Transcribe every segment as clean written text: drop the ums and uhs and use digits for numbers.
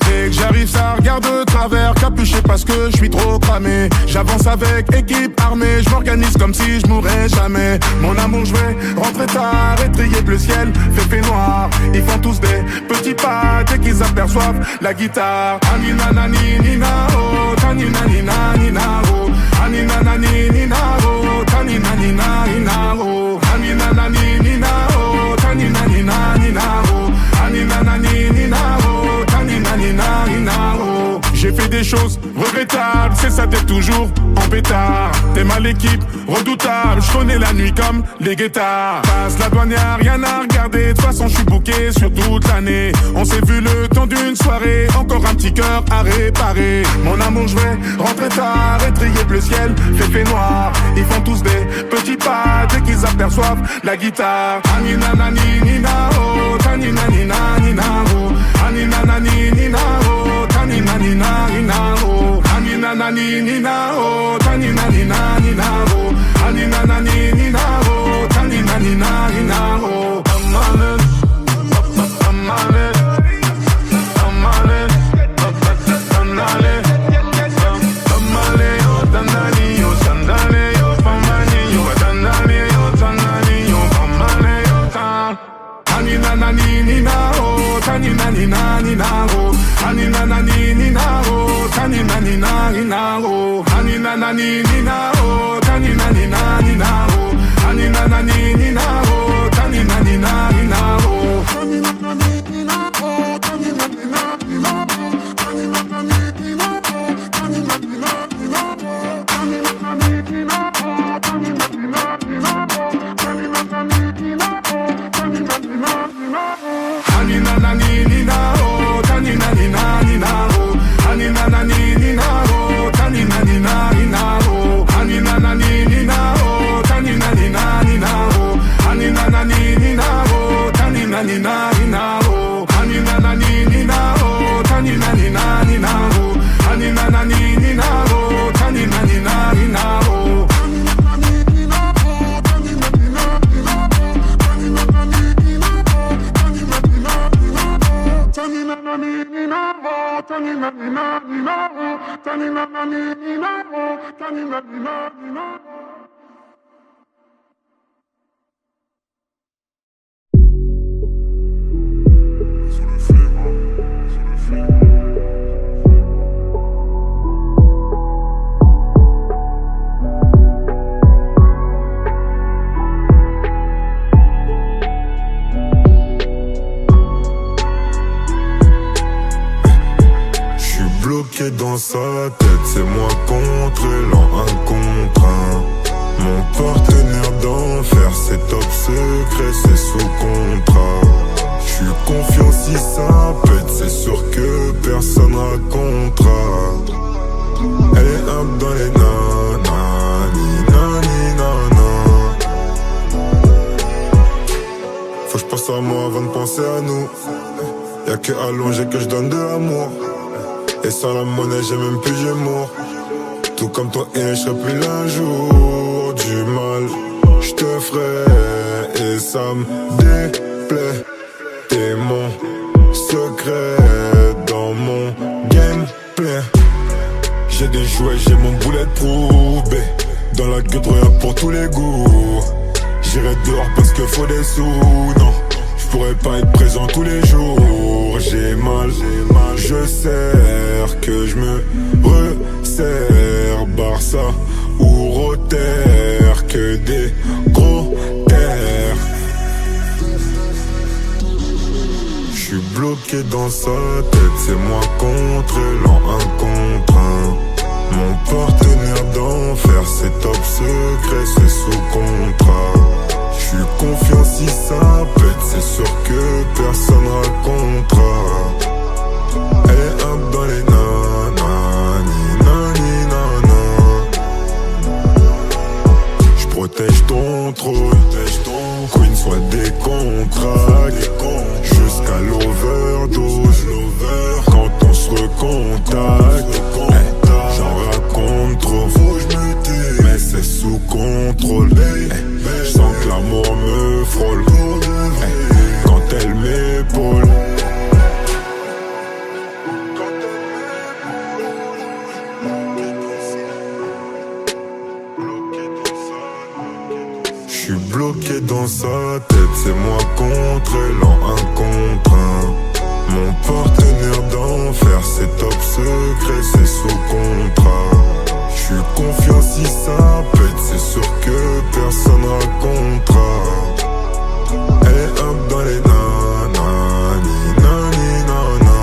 Dès que j'arrive ça regarde de travers, capuché parce que je suis trop cramé. J'avance avec équipe armée, je m'organise comme si je mourrais jamais. Mon amour je vais rentrer tard, étrier bleu ciel, fait noir. Ils font tous des petits pas dès qu'ils aperçoivent la guitare. Anina nani nina oh, tanina nina nina oh. Anina nani nina oh, tanina nina nina oh. Anina nani nina oh, tanina nina nina oh. Anina nani nina oh, tanina nina nina oh. J'ai fait des choses regrettables, c'est ça d'être toujours en pétard. T'es mal l'équipe, redoutable, je connais la nuit comme les guettards. Passe la douane, y'a rien à regarder, de toute façon je suis booké sur toute l'année. On s'est vu le temps d'une soirée, encore un petit cœur à réparer. Mon amour je vais rentrer tard, étrier bleu ciel, fait noir. Ils font tous des petits pas dès qu'ils aperçoivent la guitare. Anina nani nina oh, tanina nina nina oh. Anina nani nina oh, tanina nina nina oh. Anina nani nina oh, tanina nina nina oh. Anina nani nina oh, tanina nina nina oh. Amane, amane, amane, amane, amane, yo tanani yo sandale yo pamani yo tanani yo tanani yo pamane yo tan. Anina nani nina oh, tanina nina nina oh. Anina nani nina oh, tanina nina nina oh. Anina nani nina oh, tanina nina nina oh. Anina nani nina oh, tanina nina nina oh. Anina nani nina oh, tanina nina nina oh. Anina nani nina oh, tanina nina nina oh. Anina nani nina oh, tanina nina nina oh. Anina nani nina oh, tanina nina nina oh. Anina nani nina oh, tanina nina nina oh. Anina nani nina oh, tanina nina nina oh. Anina nani nina oh, tanina nina nina oh. Anina nani nina oh, tanina nina nina oh. Anina nani nina oh, tanina nina nina oh. Anina nani nina oh, tanina nina nina oh. Tanina nani nina oh, tanina nina nina oh. Tanina nani nina oh, tanina nina nina oh. Bloqué dans sa tête, c'est moi contre l'an, un contre un. Mon partenaire d'enfer, c'est top secret, c'est sous contrat. J'suis confiant si ça pète, c'est sûr que personne racontera. Elle est humble dans les nanas, nani nana. Faut que j'pense à moi avant de penser à nous. Y'a que allongé que j'donne de l'amour. Et sans la monnaie j'ai même plus d'humour. Tout comme toi et je serai plus l'un jour. Du mal j'te ferai et ça me déplaît. T'es mon secret dans mon gameplay. J'ai des jouets, j'ai mon bulletproof B. Dans la gueule y'a pour tous les goûts. J'irai dehors parce que faut des sous. Non, j'pourrais pas être présent tous les jours. J'ai mal, je sers que je me resserre. Barça ou Rotter, que des gros terres. J'suis bloqué dans sa tête, c'est moi contre l'an, un contre un. Mon partenaire d'enfer, c'est top secret, c'est sous contrat. J'suis confiant si ça pète, c'est sûr que personne racontera. Elle est humble dans les nanas, nani nana. J'protège ton trône, Queen soit des contrats. Jusqu'à l'overdose, quand on se recontacte. J'en raconte trop, mais c'est sous contrôle. suis bloqué dans sa tête, c'est moi contre elle en un contre un. Mon partenaire d'enfer, c'est top secret, c'est sous contrat. J'suis confiant si ça pète, c'est sûr que personne racontera. Elle est up dans les nanani, nani, nana.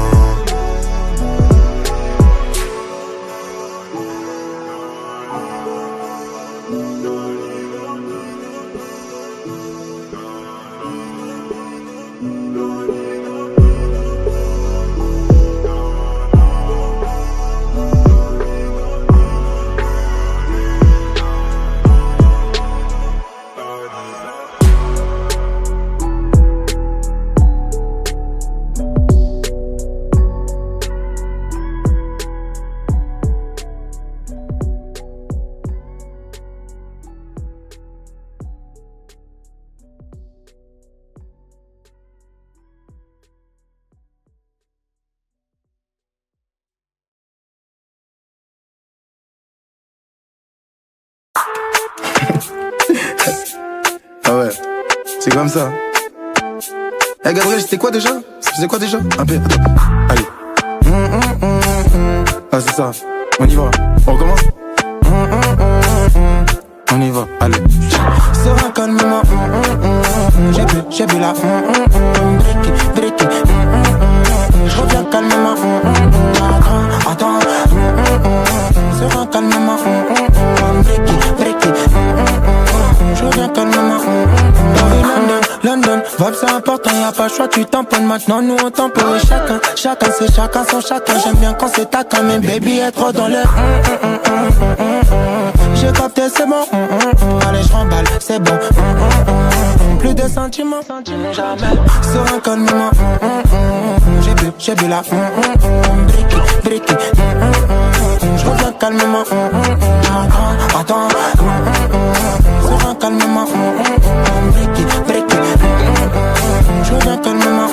Ah ouais, c'est comme ça. Eh Gabriel, c'était quoi déjà? C'était quoi déjà? Un peu, attends. Allez. Ah c'est ça, on y va. On recommence. On y va, allez. Serein calmement. J'ai bu la bricky. Je reviens calmement. Attends. Serein calmement. Bricky. Je reviens calmement. London, vibe c'est important, y'a pas le choix, tu tamponnes maintenant, nous on tamponne. Chacun c'est chacun son chacun, j'aime bien quand c'est taquin, mais baby est trop dans le j'ai capté, c'est bon, allez je remballe, c'est bon, plus de sentiments, jamais, serein calmement, j'ai bu la bricky, je reviens calmement, attends, serein calmement, bricky, je reviens calmement.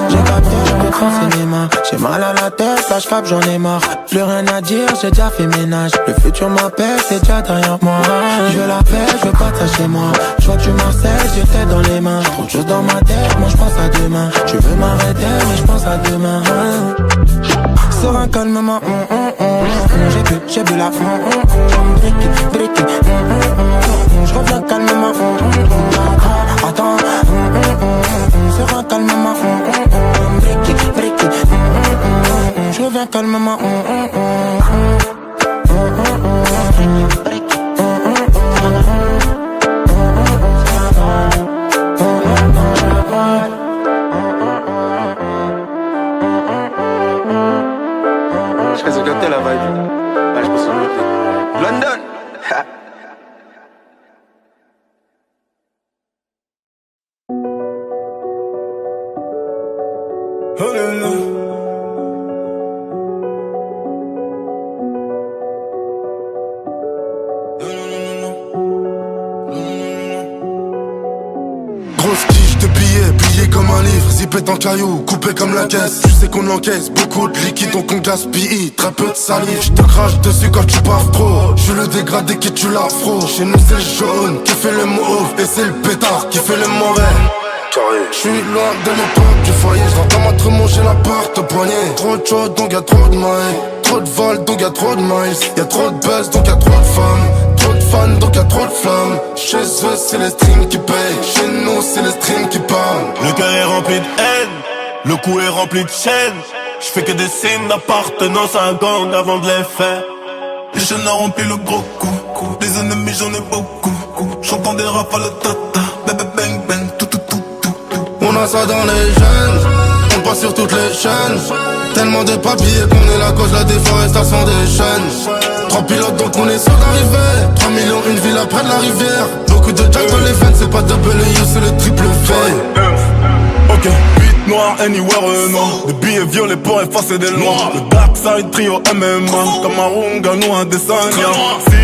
J'ai capté, je me prends cinéma. J'ai mal à la tête, là je frappe, j'en ai marre. Plus rien à dire, j'ai déjà fait ménage. Le futur m'appelle, c'est déjà derrière moi. Je veux la paix, je veux pas ça chez moi. Je vois que tu m'harcèles, j'ai tête dans les mains. Trop de choses dans ma tête, moi je pense à demain. Tu veux m'arrêter, mais je pense à demain. Serein calmement, j'ai bu la bricky, je reviens calmement, attends, serein calmement, bricky, je reviens calmement, je pense que capté la vibe. Ah, je pense que London. Oh là là. Grosse tige de billets, plié comme un livre, zippé en caillou, coupé comme la caisse. Tu sais qu'on encaisse beaucoup de liquide, donc on gaspille très peu de salive. Je te crache dessus quand tu baves trop. Je suis le dégradé qui tue l'afro. Chez nous c'est le jaune qui fait le mauve, et c'est le pétard qui fait le mauvais. Je suis loin de l'époque du foyer, je rentre dans ma trumeau, j'ai la porte au poignet. Trop de choses donc y'a trop de mailles, trop de vols donc y'a trop de miles. Y'a trop de buzz donc y'a trop de femmes, trop de fans donc y'a trop de flammes. Chez eux c'est les streams qui payent, chez nous c'est les streams qui parlent. Le cœur est rempli de haine, le cou est rempli de chaînes. J'fais que des signes d'appartenance à un gang avant de les faire. Les jeunes ont rempli le gros coup, des ennemis j'en ai beaucoup. J'entends des rafales tata, bébé bang bang, tout. On a ça dans les gènes, on passe sur toutes les chaînes. Tellement de papiers qu'on est la cause de la déforestation des chaînes. 3 pilotes donc on est sûr d'arriver, 3 millions une ville après de la rivière. Beaucoup de jack dans les veines, c'est pas double U, c'est le triple V. Ok, 8 noirs, anywhere, non. Des billets violets pour effacer des lois. Le Dark Side Trio MMA. Comme un Rongano, un dessin.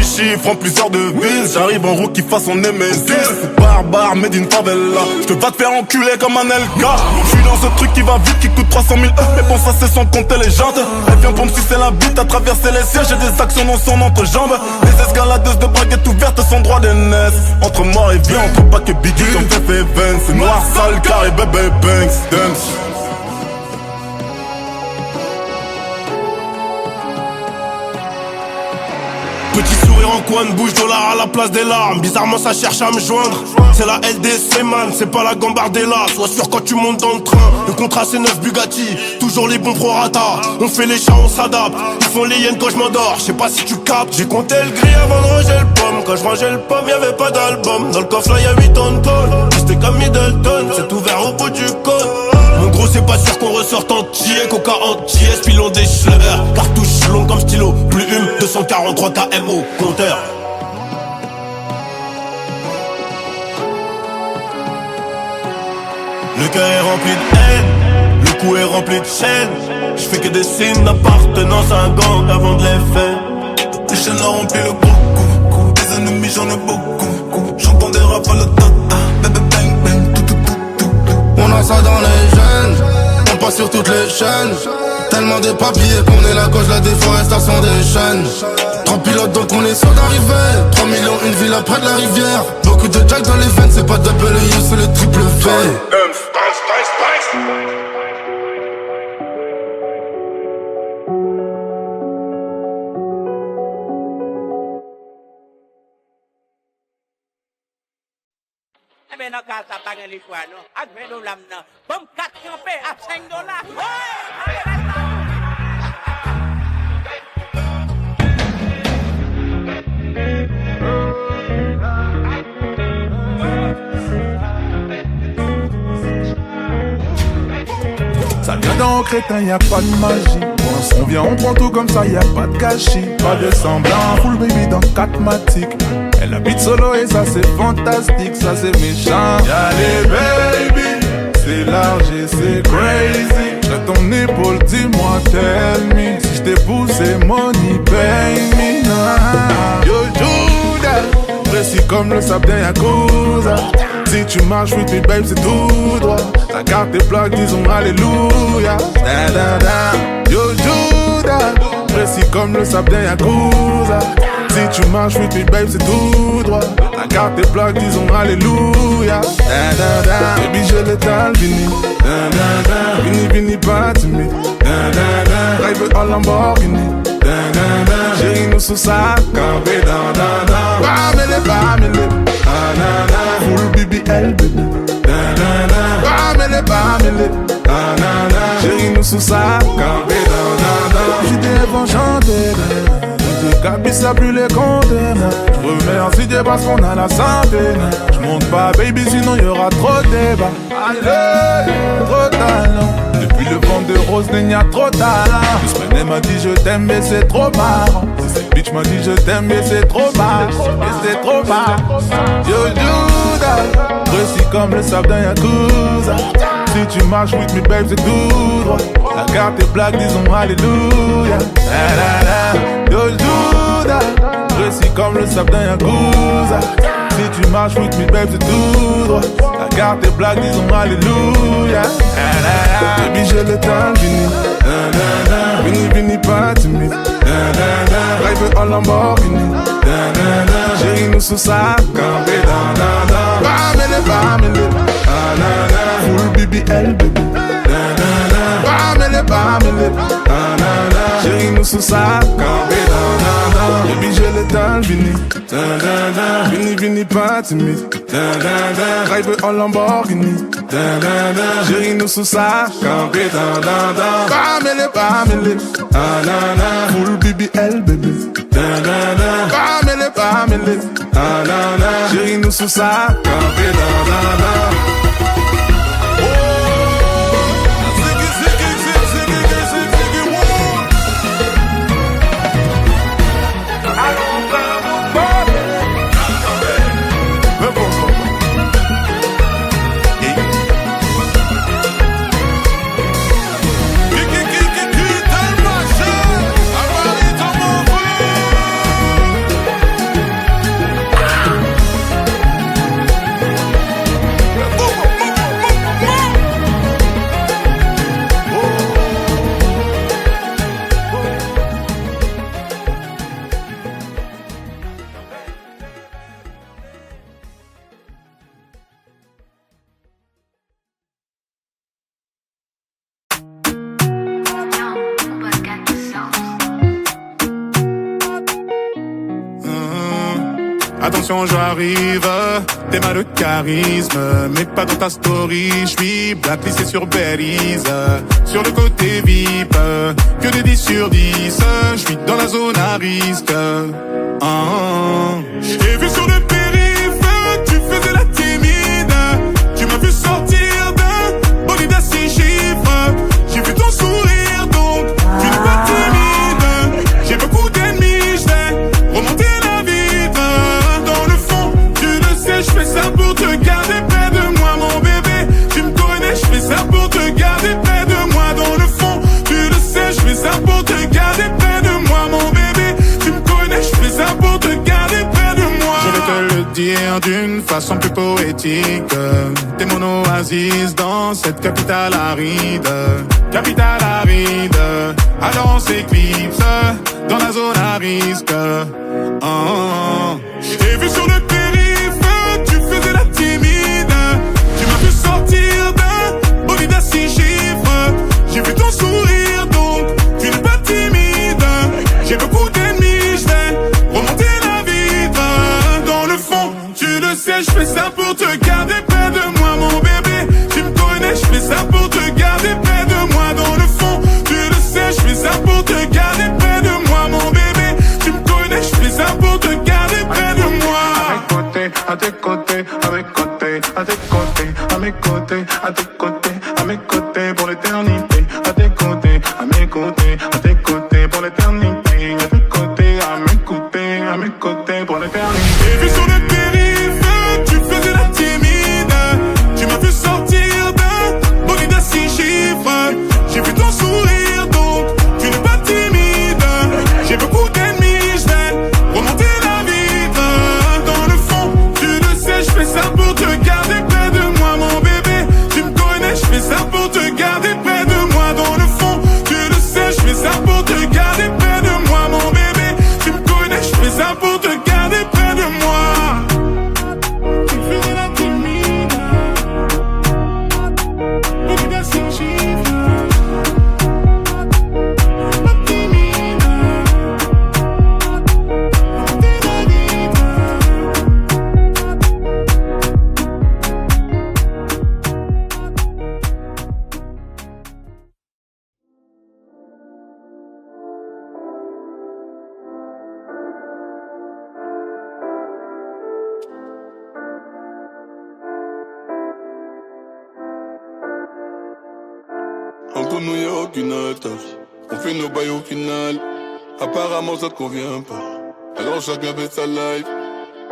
6 chiffres en plusieurs devises. J'arrive en rookie façon Nemesis. Barbare, made in favela. J'te vas te faire enculer comme un LK. J'suis dans ce truc qui va vite, qui coûte 300 000 Mais bon, ça c'est sans compter les jantes. Elle vient pour me sucer la bite, à traverser les sièges. J'ai des actions dans son entrejambe. Les escaladeuses de braguettes ouvertes sont droit d'aînesse. Entre mort et vie, entre pack et biggie comme Fefe et Vance. C'est noir, sale, carré, bébé, banks, dance. Petit sourire en coin de bouche, dollar à la place des larmes. Bizarrement ça cherche à me joindre. C'est la LDC man, c'est pas la Gambardella. Sois sûr quand tu montes dans le train. Le contrat c'est 9 Bugatti, toujours les bons prorata. On fait les chats, on s'adapte. Ils font les hyènes quand je m'endors, je sais pas si tu captes. J'ai compté le gris avant de ranger le pomme. Quand je rangeais le pomme, y'avait pas d'album. Dans le coffre là y'a 8 tonnes tôle. J'étais comme Middleton, c'est ouvert au bout du code. Mon gros c'est pas sûr qu'on ressorte entier. Coca entier, pilon des schleurs. Cartouche long comme stylo, plume 243 KMO, compteur. Le cœur est rempli de haine, le cou est rempli de chaînes. J'fais que des signes d'appartenance à un gang avant de les faire. Les chaînes ont rempli le beaucoup. Des ennemis j'en ai beaucoup. J'entends des rap à la tata. Bébé bang bang, tout. On a ça dans les gènes, on passe sur toutes les chaînes. Tellement de papiers qu'on est la cause de la déforestation des chaînes. 3 pilotes donc on est sûr d'arriver. 3 millions une ville près de la rivière. Beaucoup de jack dans les veines, c'est pas double U, c'est le triple V. Mais non, quand ça pas les fois, non. À 20 $, non. Comme 4 campés à 5 $. Ouais! Ça vient d'un crétin, y'a pas de magie. On vient, on prend tout comme ça, y'a pas de gâchis. Pas de semblant, full baby dans 4 matiques. Elle habite solo et ça c'est fantastique, ça c'est méchant. Y'a les baby, c'est large et c'est crazy. J'ai ton épaule, dis-moi, tell me. Si j't'ai poussé, money, pay me. Yo Judas, précis comme le sable d'un Yakuza. Si tu marches with me babe c'est tout droit. Ta carte est plaque disons alléluia. Da da da. Yo Judas, précis comme le sable d'un Yakuza. Si tu marches with me babe c'est tout droit. Ta carte est plaque disons alléluia. Da da da. Baby je l'étale vini. Da da da. Vini vini pas timide. Da da da. Drive en Lamborghini. Da da da. Chérie nous sous sa campé da da da. Bamele da da da. Full BBL bébé. Da da da. Bamele da da da. Chérie nous sous sa campé da da da. J'étais enchanté. Cabissa plus les conteneurs. J'remercie Dieu parce qu'on a la santé. J'monte pas baby sinon y'aura trop de débat. Allez, trop talent. Depuis le vent de rose n'y a trop talent. Deux semaines elle m'a dit je t'aime mais c'est trop marrant. Cette bitch m'a dit je t'aime mais c'est trop marrant. Mais c'est trop marrant. Yo Judas, précis comme le sable d'un Yakuza. Si tu marches with me babe c'est tout droit. La carte est black disons alléluia. La la la. Yo Judas, précis comme le sable d'un Yakuza. Si tu marches with me babe c'est tout droit. La carte est black disons alléluia. La la la. Baby j'ai le temps vini. Da da da. Vini vini pas timide. Da da da. Drive en Lamborghini. Da da da. Chérie nous sous sa campé da da da. Bamele da da da. Full BBL bébé. Da da da. Bamele da da da. Chérie nous sous sa campé da da da. Baby j'ai l'étale vini. Da da da. Vini vini pas timide. Da da da. Drive en Lamborghini. Da da da. Chérie nous sous sa campé da da da. Bamele da da da. Full BBL bébé. Da da da. Bamele da da da. Chérie nous sous sa campé da da da. Attention j'arrive, t'es mal de charisme, mais pas dans ta story, j'suis blacklisté sur Berries. Sur le côté VIP, que des 10 sur 10, j'suis dans la zone à risque. J'ai vu sur le périph', tu faisais la timide, tu m'as vu sortir d'un bolide à 6 chiffres. J'ai vu ton sourire donc, tu n'es pas timide. J'ai beaucoup d'ennemis, j'vais remonter la vitre. Dans le fond, tu le sais, j'fais ça pour te garder près de moi mon bébé. Tu me connais, j'fais ça pour te garder près de moi. Dans le fond, tu le sais, j'fais ça pour te garder près de moi mon bébé. Tu me connais, j'fais ça pour te garder près de moi. Je vais te le dire d'une façon plus poétique. T'es mon oasis dans cette capitale aride. Capitale aride, alors on s'éclipse dans la zone à risque. J'ai vu sur le périph', tu faisais la timide. Tu m'as vu sortir d'un bolide à 6 chiffres. J'ai vu ton sourire donc, tu n'es pas timide. J'ai beaucoup d'ennemis, j'vais remonter la vitre. Dans le fond, tu le sais, j'fais ça pour te garder près de moi mon bébé. Tu me connais, j'fais ça pour te garder près de moi. Dans le fond, tu le sais, j'fais ça pour te garder près de moi mon bébé. Tu me connais, j'fais ça pour te garder près de moi. À tes côtés, à mes côtés, à tes côtés, à mes côtés, à tes côtés, à mes côtés pour l'éternité. À tes côtés, à mes côtés, à tes côtés pour l'éternité. À tes côtés, à mes côtés pour l'éternité. J'ai vu sur le périph', tu faisais la timide. Tu m'as vu sortir d'un bolide à 6 chiffres. J'ai vu ton sourire donc, tu n'es pas timide. J'ai beaucoup d'ennemis, j'vais remonter la vitre. Dans le fond, tu le sais, j'fais ça pour te garder près de moi mon bébé. Tu me connais, j'fais ça pour te garder près de moi. Dans le fond, tu le sais, j'fais ça pour te garder près de moi mon bébé. Tu me connais, j'fais ça pour te garder près de moi. Tu faisais la timide, bolide à 6 chiffres. Pas timide, remonter la vitre. Entre nous y'a aucune attache, on fait nos bails au final. Apparemment ça te convient pas, alors chacun fait sa life.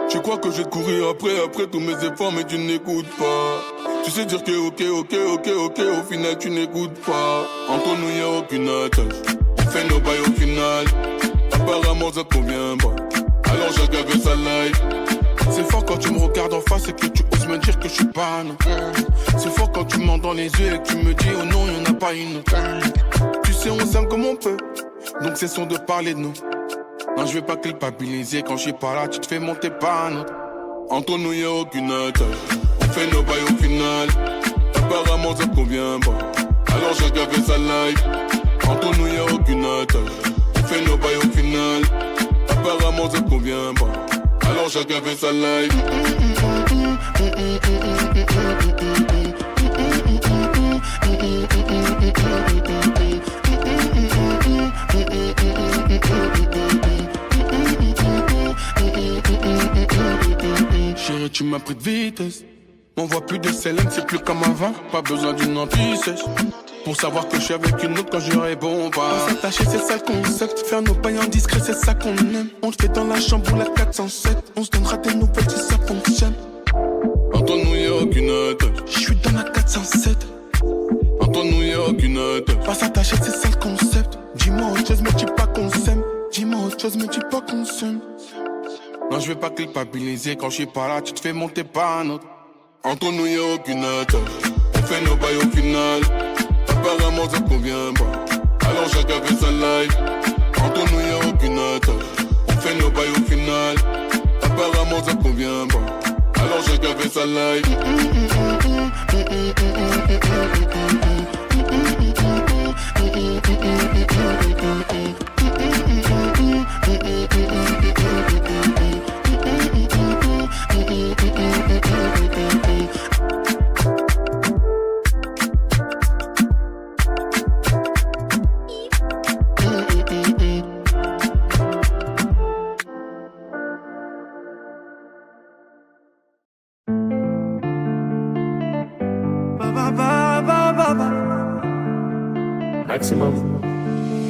Tu crois que je vais te courir après tous mes efforts mais tu n'écoutes pas. Tu sais dire que ok, au final tu n'écoutes pas. Entre nous y'a aucune attache, on fait nos bails au final. Apparemment ça te convient pas, alors chacun fait sa life. C'est fort quand tu me regardes en face et que tu oses me dire que je suis pas non. C'est fort quand tu mens dans les yeux et que tu me dis oh non y'en a pas une autre. Tu sais on s'aime comme on peut, donc cessons de parler de nous. Non je vais pas culpabiliser quand je suis pas là, tu te fais monter pas notre. Entre nous y'a aucune attache, on fait nos bails au final. Apparemment ça te convient pas, alors chacun fait sa life. Entre nous y'a aucune attache, on fait nos bails au final. Apparemment ça te convient pas, alors chacun fait sa life. Chérie, tu m'as pris de vitesse. M'envoie plus de Célène, c'est plus comme avant. Pas besoin d'une anti-sèche pour savoir que je suis avec une autre quand je réponds pas. S'attacher, c'est ça le concept. Faire nos pailles en discret, c'est ça qu'on aime. On le fait dans la chambre ou la 407. On se donnera des nouvelles si ça fonctionne. Entre nous y'a aucune attache, Je suis dans la 407. entre nous y'a aucune attache. Pas s'attacher, c'est ça le concept. Dis-moi autre chose, mais dis pas qu'on s'aime. Dis-moi autre chose, mais dis pas qu'on s'aime. Non je vais pas culpabiliser quand je suis pas là, tu te fais monter pas un autre. Entre nous y'a aucune attache, on fait nos bails au final. Apparemment ça te convient pas, alors chacun fait sa life. Entre nous y'a aucune attache, on fait nos bails au final. Apparemment ça te convient pas, alors chacun fait sa life.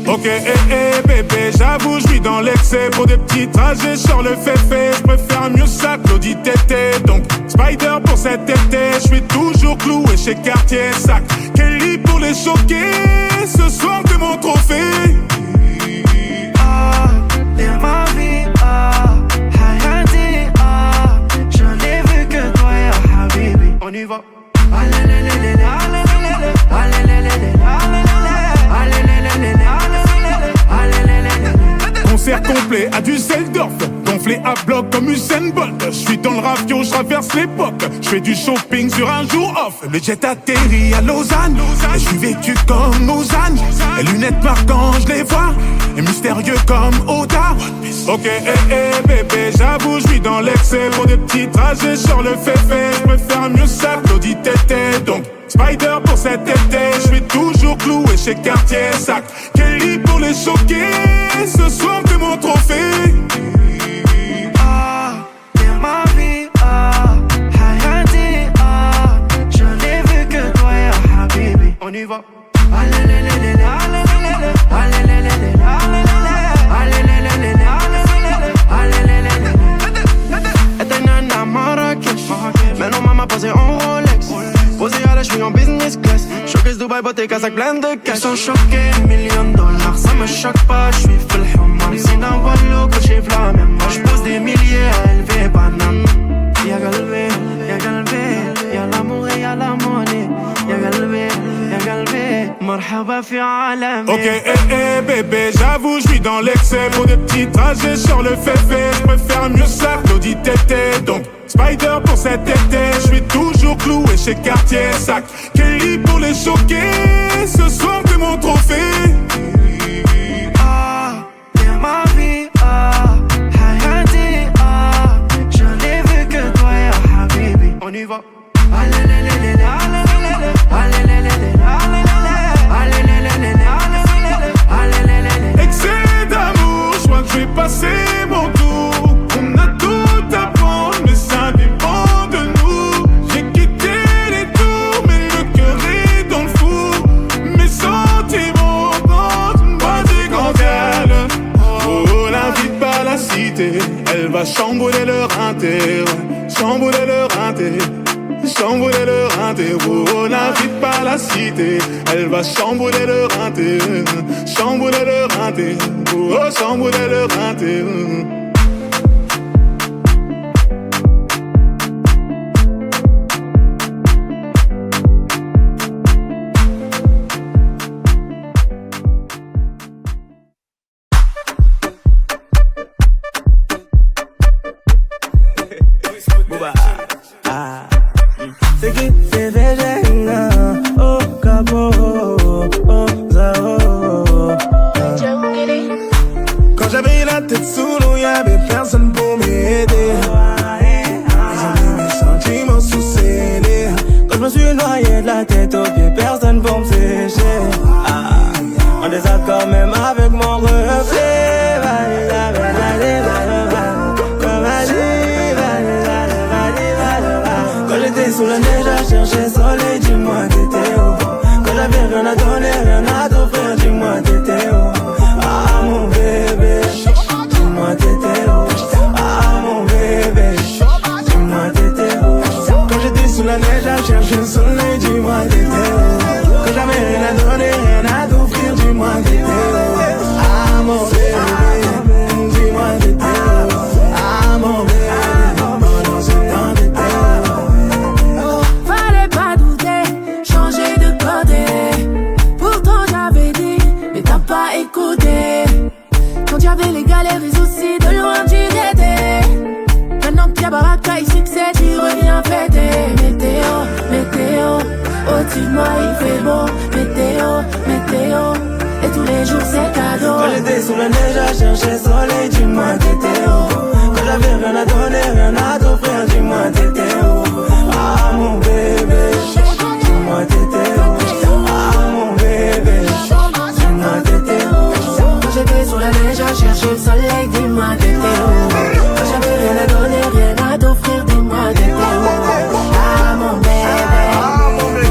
Ok, bébé, j'avoue, j'suis dans l'excès. Pour des petits trajets, sur le féfé. J'préfère mieux ça que l'audit tété. Donc, Spider pour cet été. J'suis toujours cloué chez Cartier. Sac Kelly pour les choquer. Ce soir, t'es mon trophée. Ah, t'es ma vie, ah, Hayati, ah. Je n'ai vu que toi, ya Habibi. On y va. Concert complet à Düsseldorf, gonflé à bloc comme Usain Bolt. J'suis dans le ravio, j'traverse l'époque. J'fais du shopping sur un jour off. Le jet atterrit à Lausanne. Et j'suis vêtu comme Lausanne. Les lunettes marquant, j'les vois. Et mystérieux comme Oda. Ok, bébé, j'avoue, j'suis dans l'excès. Pour des petits trajets sur le féfé. J'préfère mieux ça que l'audit tété. Donc, Spider pour cet été. J'suis toujours cloué chez Cartier. Sac Kelly pour les choquer. Ce soir, t'es mon trophée. Ah, t'es ma vie, ah, Hayati, ah. Je n'ai vu que toi, ya Habibi. On y va. Était à Marrakech. Maintenant, maman posée en Rolex. Posé à la j'suis en business class. Showcase Dubaï, beauté, casaque plein de cash. Ils sont choqués, $1 000 000. Ça me choque pas, j'suis full human. C'est d'un wallo que j'ai la même. Moi j'pose des milliers à élever banane. Y'a galvé, y'a l'amour et y'a la monnaie. Y'a galvé, marhaba fi alami. Ok, bébé, j'avoue, j'suis dans l'excès. Pour des petits trajets sur le féfé. J'préfère mieux ça que l'audit tété. Donc, Spider pour cet été. J'suis toujours cloué chez Cartier. Sac Kelly pour les choquer. Ce soir, t'es mon trophée. Ah, t'es ma vie, ah, Hayati, ah. Je n'ai vu que toi, ya Habibi. On y va. Excès d'amour, j'crois que j'vais passer mon tour. On a tout à prendre, mais ça dépend de nous. J'ai quitté les tours, mais le cœur est dans le four. Mes sentiments comptent une body candelle. Oh, l'invite pas la cité, elle va chambouler leur inter. Chambouler leur inter. Chambouler leur inter, oh, l'invite pas la cité. Elle va chambouler leur inter. Chambouler leur inter, oh, chambouler leur inter. C'est qui c'est déjà oh capo oh zao. Quand j'avais la tête sous l'eau, y'avait personne pour m'aider. Ils ont mis mes sentiments sous scellés. Quand je me suis noyé de la tête aux pieds, personne pour me sécher. En désaccord même avec mon reflet. Sous la neige à chercher soleil, dis-moi t'étais où. Quand j'avais rien à donner, rien à t'offrir, dis-moi t'étais où. Ah mon bébé, dis-moi t'étais où. Ah mon bébé, dis-moi t'étais où. Quand j'étais sous la neige à chercher le soleil, dis-moi t'étais où. Quand j'avais rien à donner, rien à t'offrir, dis-moi t'étais où. Ah mon bébé, dis-moi t'étais où. Ah mon bébé. Quand j'avais les galères et soucis, de loin tu t'étais. Maintenant que Baraka il succès, tu reviens fêter. Météo, au-dessus de moi il fait beau. Météo, et tous les jours c'est cadeau. Quand j'étais sous la neige à chercher soleil, dis-moi t'étais où. Quand j'avais rien à donner, rien à t'offrir, dis-moi t'étais où. Ah mon bébé, dis-moi t'étais où. Ah mon bébé, dis-moi t'étais où. Quand j'étais sous la neige à chercher le soleil, dis-moi t'étais où. Quand j'avais rien à donner, rien à t'offrir, dis-moi t'étais où. Ah mon bébé,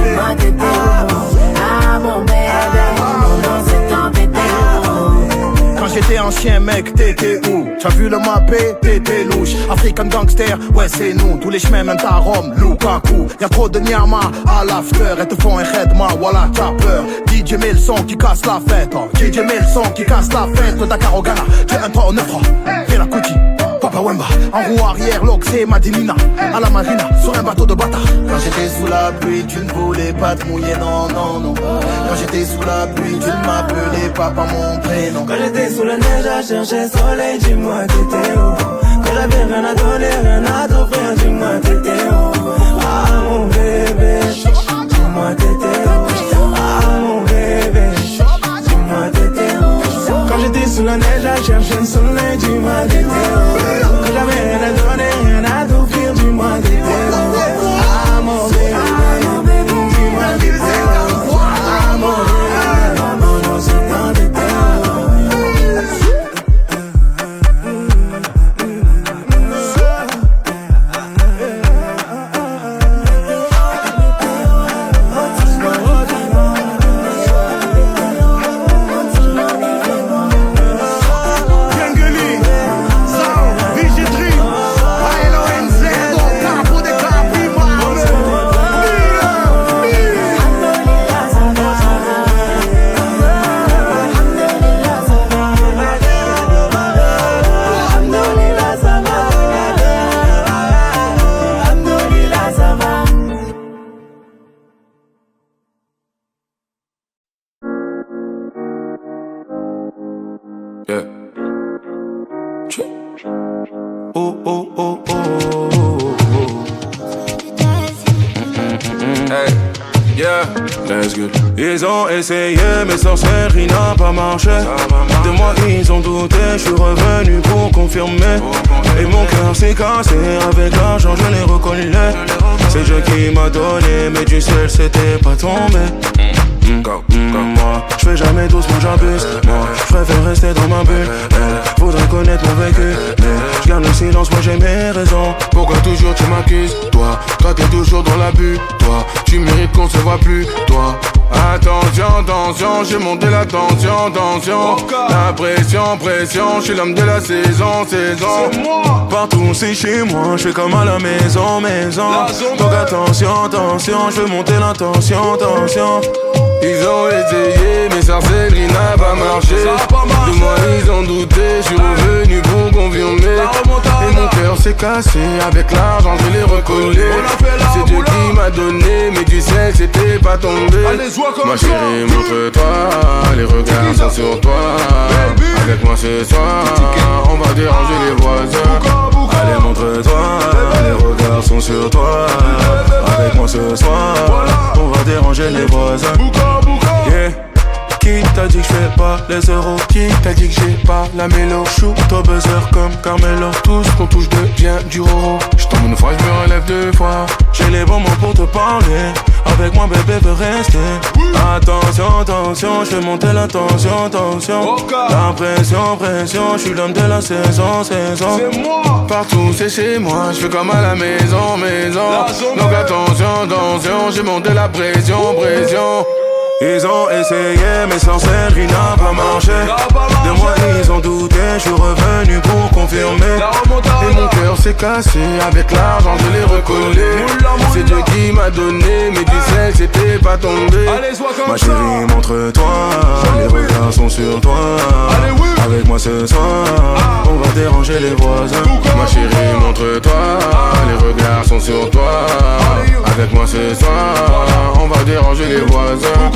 dis-moi t'étais où. Ah mon bébé, mon nom c'est embêté où. j'étais un chien mec, t'étais où? T'as vu le mappé, t'étais louche. African gangster, ouais c'est nous. Tous les chemins mènent à Rome, Lukaku. Y'a trop de nyama à l'after. Et te font un redma, voilà t'as peur. DJ met le son qui casse la fête. DJ met le son qui casse la fête. Dakar au Ghana, j'ai un 3 au 9 fais la Kuti, Papa Wemba. En roue arrière, l'Oxé, Madinina. À la marina, sur un bateau de bâtard. Quand j'étais sous la pluie, tu ne voulais pas te mouiller, non, non, non. Quand j'étais sous la pluie, tu ne m'appelais pas par mon prénom. Quand j'étais sous la neige à chercher soleil, dis-moi t'étais où? Quand j'avais rien à donner, rien à t'offrir, dis-moi t'étais où? Ah mon bébé, dis-moi t'étais où? Ah mon bébé, dis-moi t'étais où? Quand j'étais sous la neige à chercher le soleil, dis-moi t'étais où? Quand j'avais rien à donner, rien à t'offrir, dis-moi t'étais où? Ah mon bébé, dis-moi t'étais où? Ah mon bébé, maman, c'est dans tes Ils ont essayé mais sorcellerie n'a pas marché. De moi ils ont douté, je suis revenu pour confirmer. Et mon cœur s'est cassé, avec l'argent je l'ai reconnu. C'est Dieu qui m'a donné, mais du ciel c'était pas tombé. Moi, je fais jamais doucement, j'abuse. Moi, je préfère rester dans ma bulle. Faudrait connaître mon vécu, mais je garde le silence, moi j'ai mes raisons. Pourquoi toujours tu m'accuses? Toi t'es toujours dans l'abus. Toi, tu mérites qu'on se voit plus. Toi, attention, attention, j'ai monté la tension, tension. La pression, pression, je suis l'homme de la saison, saison. Partout c'est chez moi, je fais comme à la maison, maison. Donc attention, attention, je veux monter la tension, tension. Ils ont essayé, mais sorcellerie n'a pas marché. De moi ils ont douté, je suis revenu pour confirmer. Et mon cœur s'est cassé, avec l'argent je l'ai recollé. C'est Dieu qui m'a donné, mais du ciel c'était pas tombé. Ma chérie montre-toi, les regards sont sur toi. Avec moi ce soir, on va déranger les voisins. Allez montre-toi, les regards sont sur toi. Avec moi ce soir, on va déranger les voisins. Yeah. Qui t'a dit que je fais pas les euros? Qui t'a dit que j'ai pas la mélo? Shoot au buzzer comme Carmelo. Tout ce qu'on touche devient du roro. J'tombe une fois, je me relève deux fois. J'ai les bons mots pour te parler. Avec moi bébé veut rester. Attention, attention, je fais monter la tension, tension. La pression, pression, je suis l'homme de la saison, saison. C'est moi. Partout c'est chez moi, je fais comme à la maison, maison. Donc attention, attention, j'ai monté la pression, pression. Ils ont essayé mais sorcellerie n'a pas marché. De moi ils ont douté, je suis revenu pour confirmer. Et mon cœur s'est cassé, avec l'argent je l'ai recollé. C'est Dieu qui m'a donné, mais du ciel c'était pas tombé. Ma chérie montre-toi, les regards sont sur toi. Avec moi ce soir, on va déranger les voisins. Ma chérie montre-toi, les regards sont sur toi. Avec moi ce soir, on va déranger les voisins.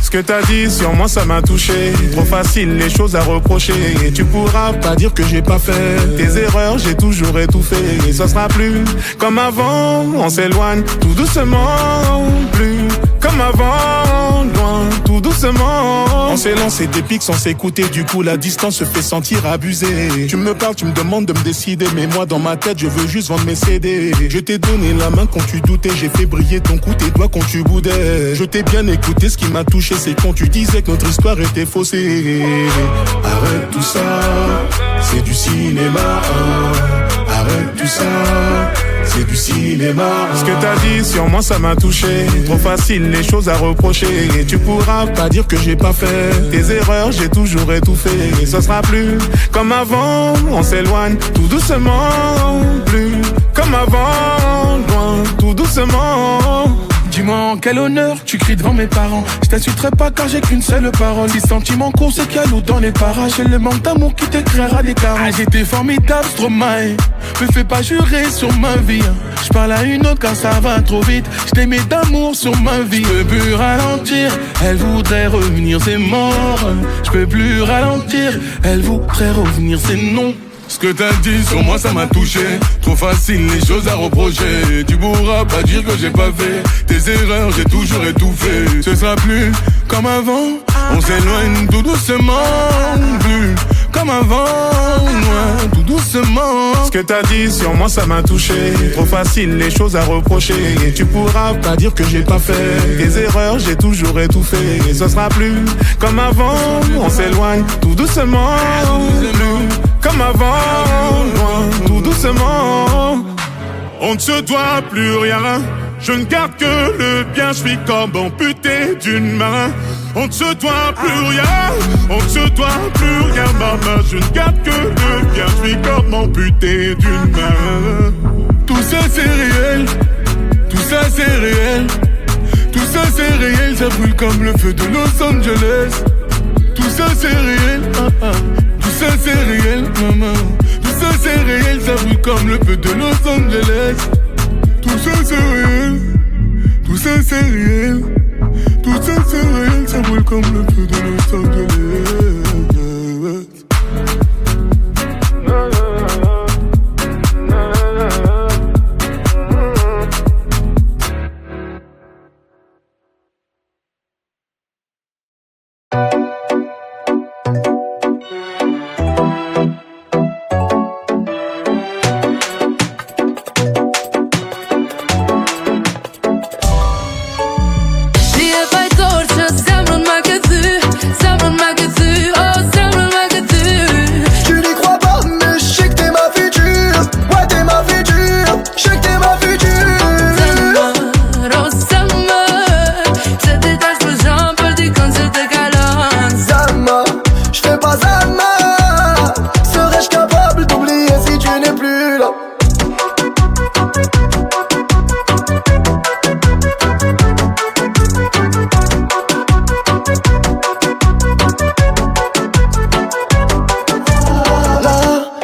Ce que t'as dit sur moi ça m'a touché. Trop facile les choses à reprocher. Et tu pourras pas dire que j'ai pas fait tes erreurs, j'ai toujours étouffé. Et ça sera plus comme avant, on s'éloigne tout doucement. Plus comme avant, loin, tout doucement. On s'est lancé des pics sans s'écouter, du coup la distance se fait sentir abusée. Tu me parles, tu me demandes de me décider, mais moi dans ma tête je veux juste vendre mes CD. Je t'ai donné la main quand tu doutais, j'ai fait briller ton cou, tes doigts quand tu boudais. Je t'ai bien écouté, ce qui m'a touché c'est quand tu disais que notre histoire était faussée. Arrête tout ça, c'est du cinéma. Arrête tout ça, c'est du cinéma. Ce que t'as dit sur moi ça m'a touché. Trop facile les choses à reprocher. Et tu pourras pas dire que j'ai pas fait tes erreurs, j'ai toujours étouffé. Et ce sera plus comme avant, on s'éloigne tout doucement. Plus comme avant, loin, tout doucement. Dis-moi en quel honneur tu cries devant mes parents. Je t'insulterai pas car j'ai qu'une seule parole. Si sentiment court c'est qu'il y a l'eau dans les parages. J'ai le manque d'amour qui t'écrira des carottes. Ah, j'étais formidable, Stromae. Me fais pas jurer sur ma vie. Je parle à une autre car ça va trop vite. Je t'aimais d'amour sur ma vie. Je peux plus ralentir, elle voudrait revenir, c'est mort. Je peux plus ralentir, elle voudrait revenir, c'est non. Ce que t'as dit sur moi ça m'a touché. Trop facile les choses à reprocher. Tu pourras pas dire que j'ai pas fait tes erreurs, j'ai toujours étouffé. Ce sera plus comme avant, on s'éloigne tout doucement. Plus comme avant, loin, tout doucement. Ce que t'as dit sur moi ça m'a touché. Trop facile les choses à reprocher. Et tu pourras pas dire que j'ai pas fait tes erreurs, j'ai toujours étouffé. Et ce sera plus comme avant, on s'éloigne tout doucement. Plus comme avant, loin, tout doucement. On ne se doit plus rien, je ne garde que le bien. Je suis comme amputé d'une main. On ne se doit plus rien, on ne se doit plus rien, maman. Je ne garde que le bien, je suis comme amputé d'une main. Tout ça c'est réel, tout ça c'est réel. Tout ça c'est réel, ça brûle comme le feu de Los Angeles. Tout ça c'est réel, tout ça c'est réel, maman. Tout ça c'est réel, ça brûle comme le feu de Los Angeles. Tout ça c'est réel, tout ça c'est réel. Tout ça c'est réel, ça brûle comme le feu de Los Angeles.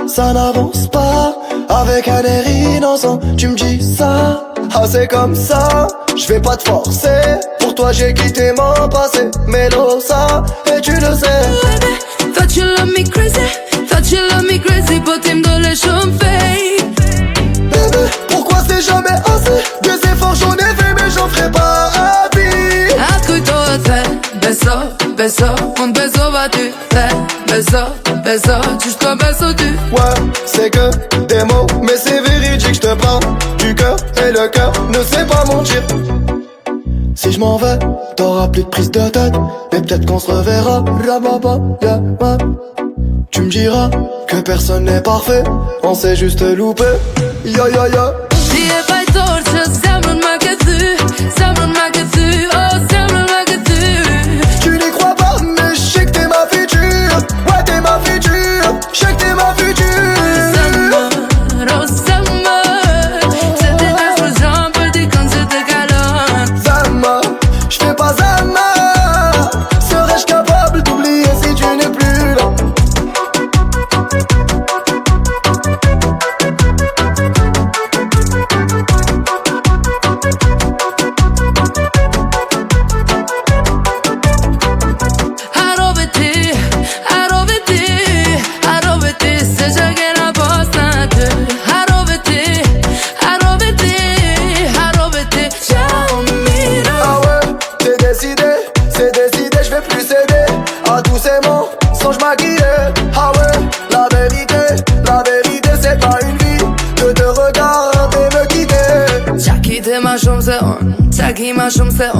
Ça n'avance pas avec un air innocent. Tu me dis ça, ah c'est comme ça. Je vais pas te forcer. Pour toi j'ai quitté mon passé. Mais l'eau ça, et tu le sais. Thought you love me crazy, thought you love me crazy, but him don't let you fade. Bébé, pourquoi c'est jamais assez? Des efforts j'en ai fait mais j'en ferai pas à vie. Ascolto te, beso, beso, un beso va tu te, beso, beso, jusqu'au beso tu. Ouais, c'est que des mots, mais c'est véridique, je te parle du cœur et le cœur ne sait pas mentir. Si je m'en vais, t'auras plus de prise de tête, mais peut-être qu'on se reverra. Tu me diras que personne n'est parfait, on s'est juste loupé. Ya ya ya. Si è fai torce, sembra un magazzù, sembra un magazzù, oh sembra un magazzù. Tu n'y crois pas, mais je sais que t'es ma future. Ouais, t'es ma future, je sais que t'es ma future. Summer, oh summer, se te das per esempio di quand c'était galant. Zama, je fais pas Zama. Serais-je capable d'oublier si tu n'es plus là? à tous ces mots, sans je maquiller. Ah ouais, la vérité c'est pas une vie que de regarder me quitter. T'as quitté ma chambre c'est on, t'as quitté ma chambre c'est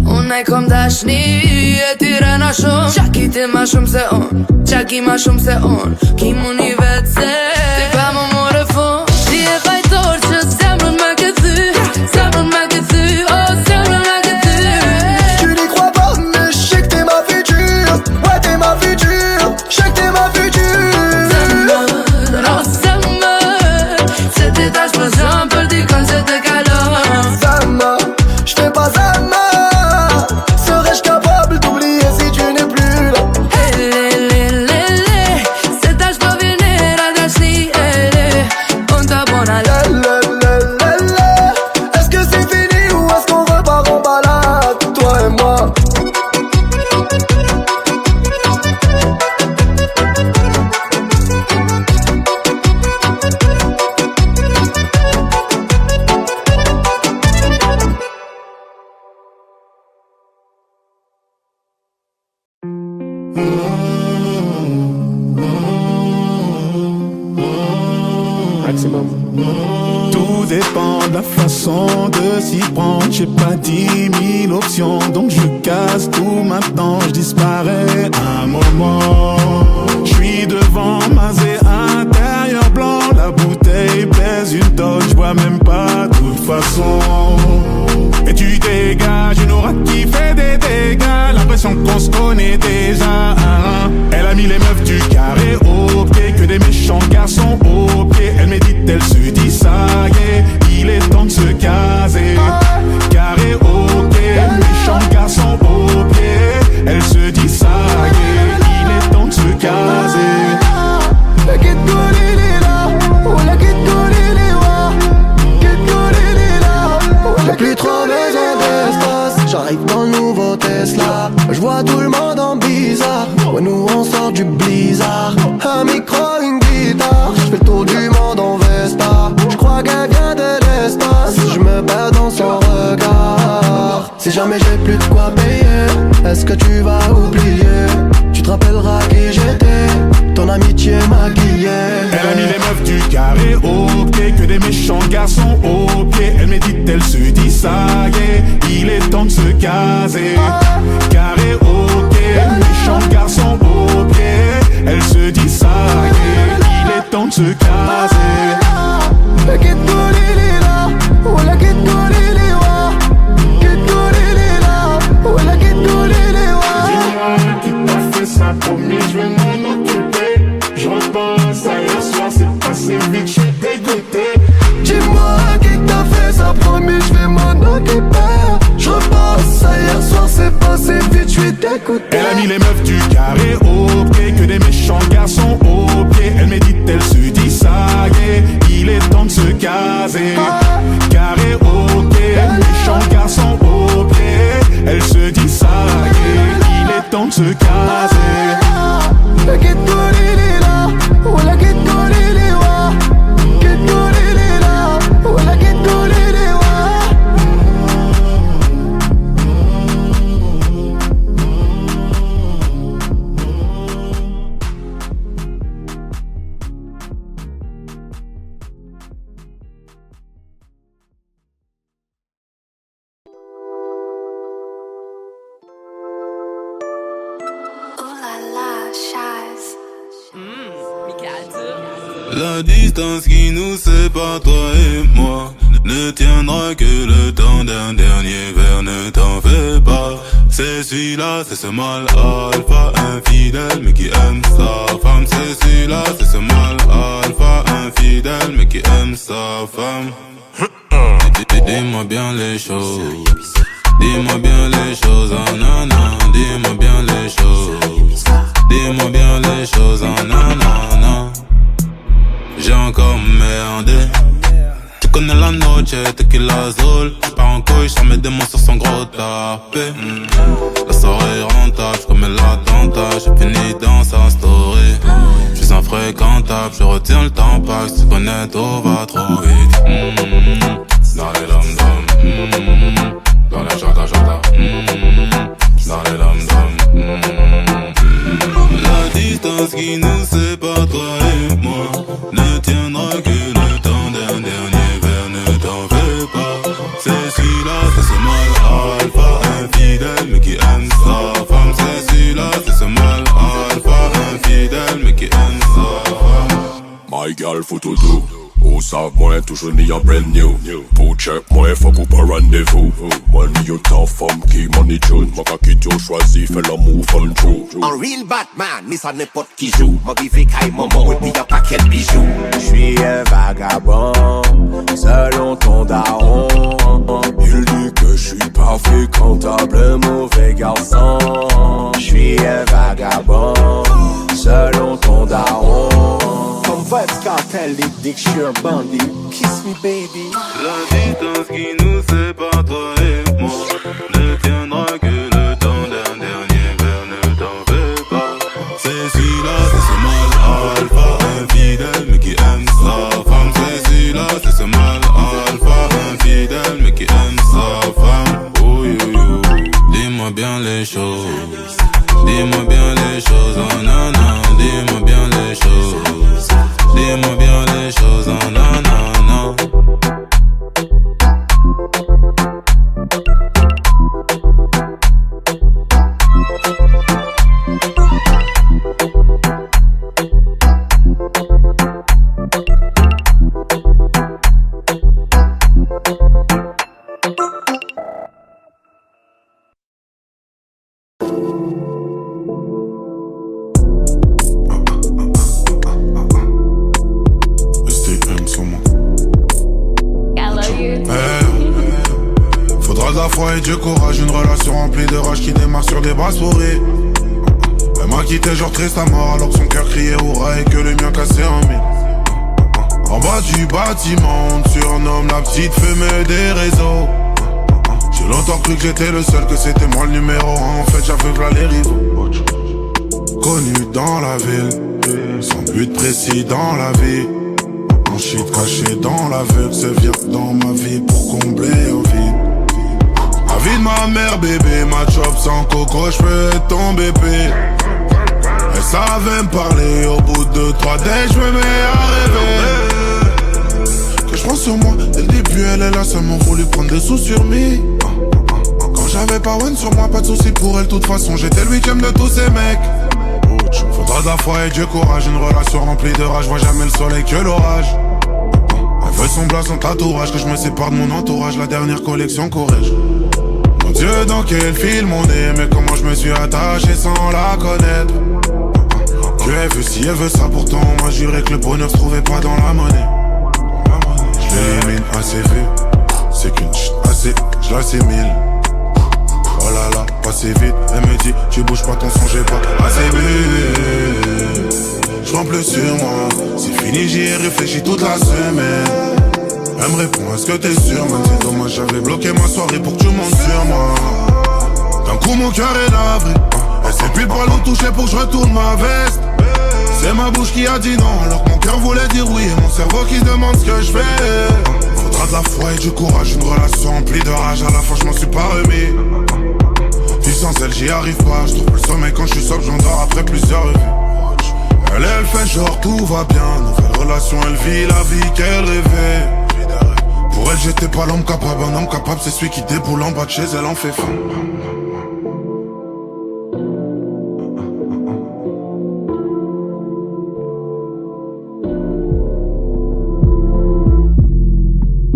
on est comme Dashni et Tirana na chambre. T'as quitté ma chambre c'est on, t'as quitté ma chambre c'est on, qui mon yvette c'est. T'es pas mon mot de fond, t'y es pas torche, semble ma que tu, semble ma que tu, oh semble ma que tu. Tu n'y crois pas mais je sais que t'es ma future, ouais t'es ma future, je sais que t'es ma future. C'était ta explosion, un peu dit quand c'était calme. Zama, j'fais pas Zama. Serais-je capable d'oublier si tu n'es plus là? C'est ta j'peux venir à Dashi. On t'abonne à Est-ce que c'est fini ou est-ce qu'on repart en balade, toi et moi? Tout dépend de la façon de s'y prendre. J'ai pas 10 000 options, donc je casse tout maintenant. Je disparais un moment. Je suis devant Mazé intérieur blanc. La bouteille pèse une tonne, je bois même pas de toute façon. Et tu dégages une aura qui fait des dégâts. L'impression qu'on se connaît déjà. Elle a mis les meufs du carré au pied, que des méchants garçons au pied. Elle médite, elle se dit ça y est, il est temps de se caser. Carré au pied, méchants garçons au pied. Elle se dit ça y est, il est temps de se caser. J'ai plus trop besoin d'espace, j'arrive dans le nouveau Tesla. Je vois tout le monde en bizarre, ouais nous on sort du blizzard. Un micro, une guitare, je fais le tour du monde en Vespa. Je crois qu'elle vient de l'espace, je me perds dans son regard. Si jamais j'ai plus de quoi payer, est-ce que tu vas oublier? Tu te rappelleras qui j'étais, ton amitié maquillée. Elle a mis les meufs du carré au pied, que des méchants garçons au pied. Elle médite, elle se dit ça y est, il est temps de se caser. Carré au pied, méchants garçons au pied. Elle se dit ça y est, il est temps de se caser. Dis-moi qui t'a fait ça, promis je vais m'en occuper. Je repense à hier soir, c'est passé vite, je suis dégoûté. Dis-moi qui t'a fait ça, promis je vais m'en occuper. Je repense à hier soir, c'est passé vite, je suis dégoûté. Elle a mis les meufs du carré au pied, que des méchants garçons au pied. Elle médite, elle se dit ça y est, il est temps de se caser. Carré au pied, méchants garçons au pied. Elle se dit ça y est, il est temps de se caser. La distance qui nous sépare, toi et moi, ne tiendra que le temps d'un dernier verre, ne t'en fais pas. C'est celui-là, c'est ce mal alpha, infidèle mais qui aime sa femme. C'est celui-là, c'est ce mal alpha, infidèle mais qui aime sa femme. Dis-moi bien les choses, dis-moi bien les choses, oh nanana. Dis-moi bien les choses, dis-moi bien les choses, oh nanana. J'ai encore merdé. Tu connais la noche, tequila azul. J'pars en couille, j'sors mes démons sur son gros tapé. La soirée est rentable, j'commets l'attentat. J'ai fini dans sa story. J'suis infréquentable, je retiens le temps pas. Si tu connais tout va trop vite. Dans les dom-dom, dans les chata-chata. Dans les dom-dom, distance qui nous sépare, toi et moi, ne tiendra que le temps d'un dernier verre, ne t'en fais pas. C'est celui-là, c'est ce mal alpha, infidèle, mais qui aime sa femme. C'est celui-là, c'est ce mal alpha, infidèle, mais qui aime sa femme. My girl, faut tout doux. Ou savent moi, toujours mis en brand new. Pour check moi, faut couper rendez-vous. Money you ta femme qui money June. Ma qui tu choisis, fait l'amour fun true. Un real Batman, mais ça n'importe qui joue. Ma vie fait caille maman, et puis y'a pas quel bijou. J'suis un vagabond, selon ton daron. Il dit que j'suis pas fréquentable, mauvais garçon. J'suis un vagabond, selon ton daron. Comme Vibes Cartel, il dit que j'suis un bandit. Kiss me baby. La distance qui nous sépare, toi et moi, ne tiendra que le temps d'un dernier verre, ne t'en fais pas. C'est celui-là, c'est ce mal alpha, infidèle, mais qui aime sa femme. C'est celui-là, c'est ce mal alpha, infidèle, mais qui aime sa femme. Oh yo yo, dis-moi bien les choses, dis-moi bien les choses, oh nana, dis-moi bien les choses. Dis-moi bien les choses, oh non, non, non. Et Dieu courage, une relation remplie de rage qui démarre sur des bras souris. Elle m'a quitté genre triste à mort alors que son cœur criait hurrah et que le mien cassait en mille. En bas du bâtiment, on te surnomme la petite fumée des réseaux. J'ai longtemps cru que j'étais le seul, que c'était moi le numéro 1. En fait j'aveugle les rivaux. Connu dans la ville, sans but précis dans la vie. Mon shit caché dans l'aveugle, se vient dans ma vie pour combler un vide. La vie de ma mère bébé, ma chop sans coco, j'peux être ton bébé. Elle savait me parler, au bout de 3 days j'me mets à rêver. Que j'prends sur moi, dès le début elle est là, seulement voulu prendre des sous sur me. Quand j'avais pas one sur moi, pas de soucis pour elle, de toute façon j'étais le 8ème de tous ces mecs. Faudra de la foi et Dieu courage, une relation remplie de rage, vois jamais le soleil que l'orage. Elle veut son blas, son tatouage, que je me sépare de mon entourage, la dernière collection Corrège. Mon Dieu, dans quel film on est, mais comment je me suis attaché sans la connaître. Dieu elle veut si elle veut ça, pourtant on m'a juré que le bonheur se trouvait pas dans la monnaie. Je l'élimine assez vite, c'est qu'une chute assez, je l'assimile. Oh là là, passé vite, elle me dit, tu bouges pas ton son, j'ai pas assez bu. Je rends plus sur moi, c'est fini, j'y ai réfléchi toute la semaine. Elle me répond, est-ce que t'es sûr, man? C'est dommage, j'avais bloqué ma soirée pour que tu montes sur moi. D'un coup mon cœur est navré, elle sait plus le poil où toucher pour que je retourne ma veste. C'est ma bouche qui a dit non, alors que mon cœur voulait dire oui. Et mon cerveau qui se demande ce que je fais. Faudra de la foi et du courage, une relation remplie de rage. À la fin je m'en suis pas remis. Puis sans elle j'y arrive pas, je trouve le sommeil quand je suis sobre, j'endors après plusieurs revues. Elle fait genre tout va bien, nouvelle relation, elle vit la vie qu'elle rêvait. Pour elle j'étais pas l'homme capable, un homme capable c'est celui qui déboule en bas de chez elle en fait faim.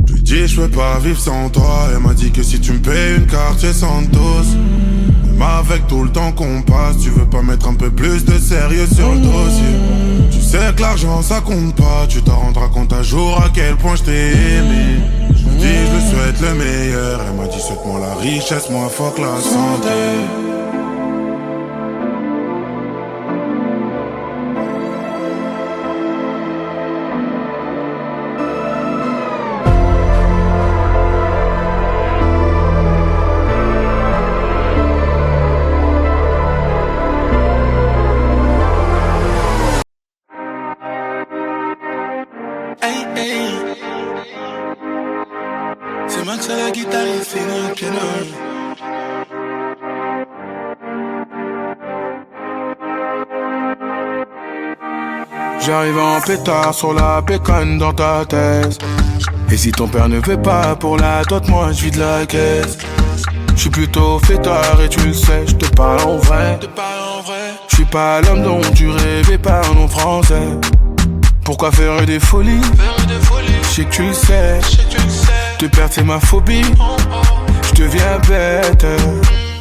Je lui dis je peux pas vivre sans toi, elle m'a dit que si tu me payes une carte chez Santos. Même avec tout le temps qu'on passe, tu veux pas mettre un peu plus de sérieux sur le dossier. Tu sais que l'argent ça compte pas, tu t'en rendras compte un jour à quel point je t'ai aimé. Je lui dis je lui souhaite le meilleur, elle m'a dit souhaite-moi la richesse, moi fuck la santé. J'arrive en pétard sur la pécane dans ta thèse. Et si ton père ne veut pas pour la dot, moi je vide la caisse. J'suis plutôt fêtard et tu le sais, j'te parle en vrai. J'suis pas l'homme dont tu rêvais par nom français. Pourquoi faire des folies? J'sais que tu le sais. Te perdre c'est ma phobie. J'deviens bête.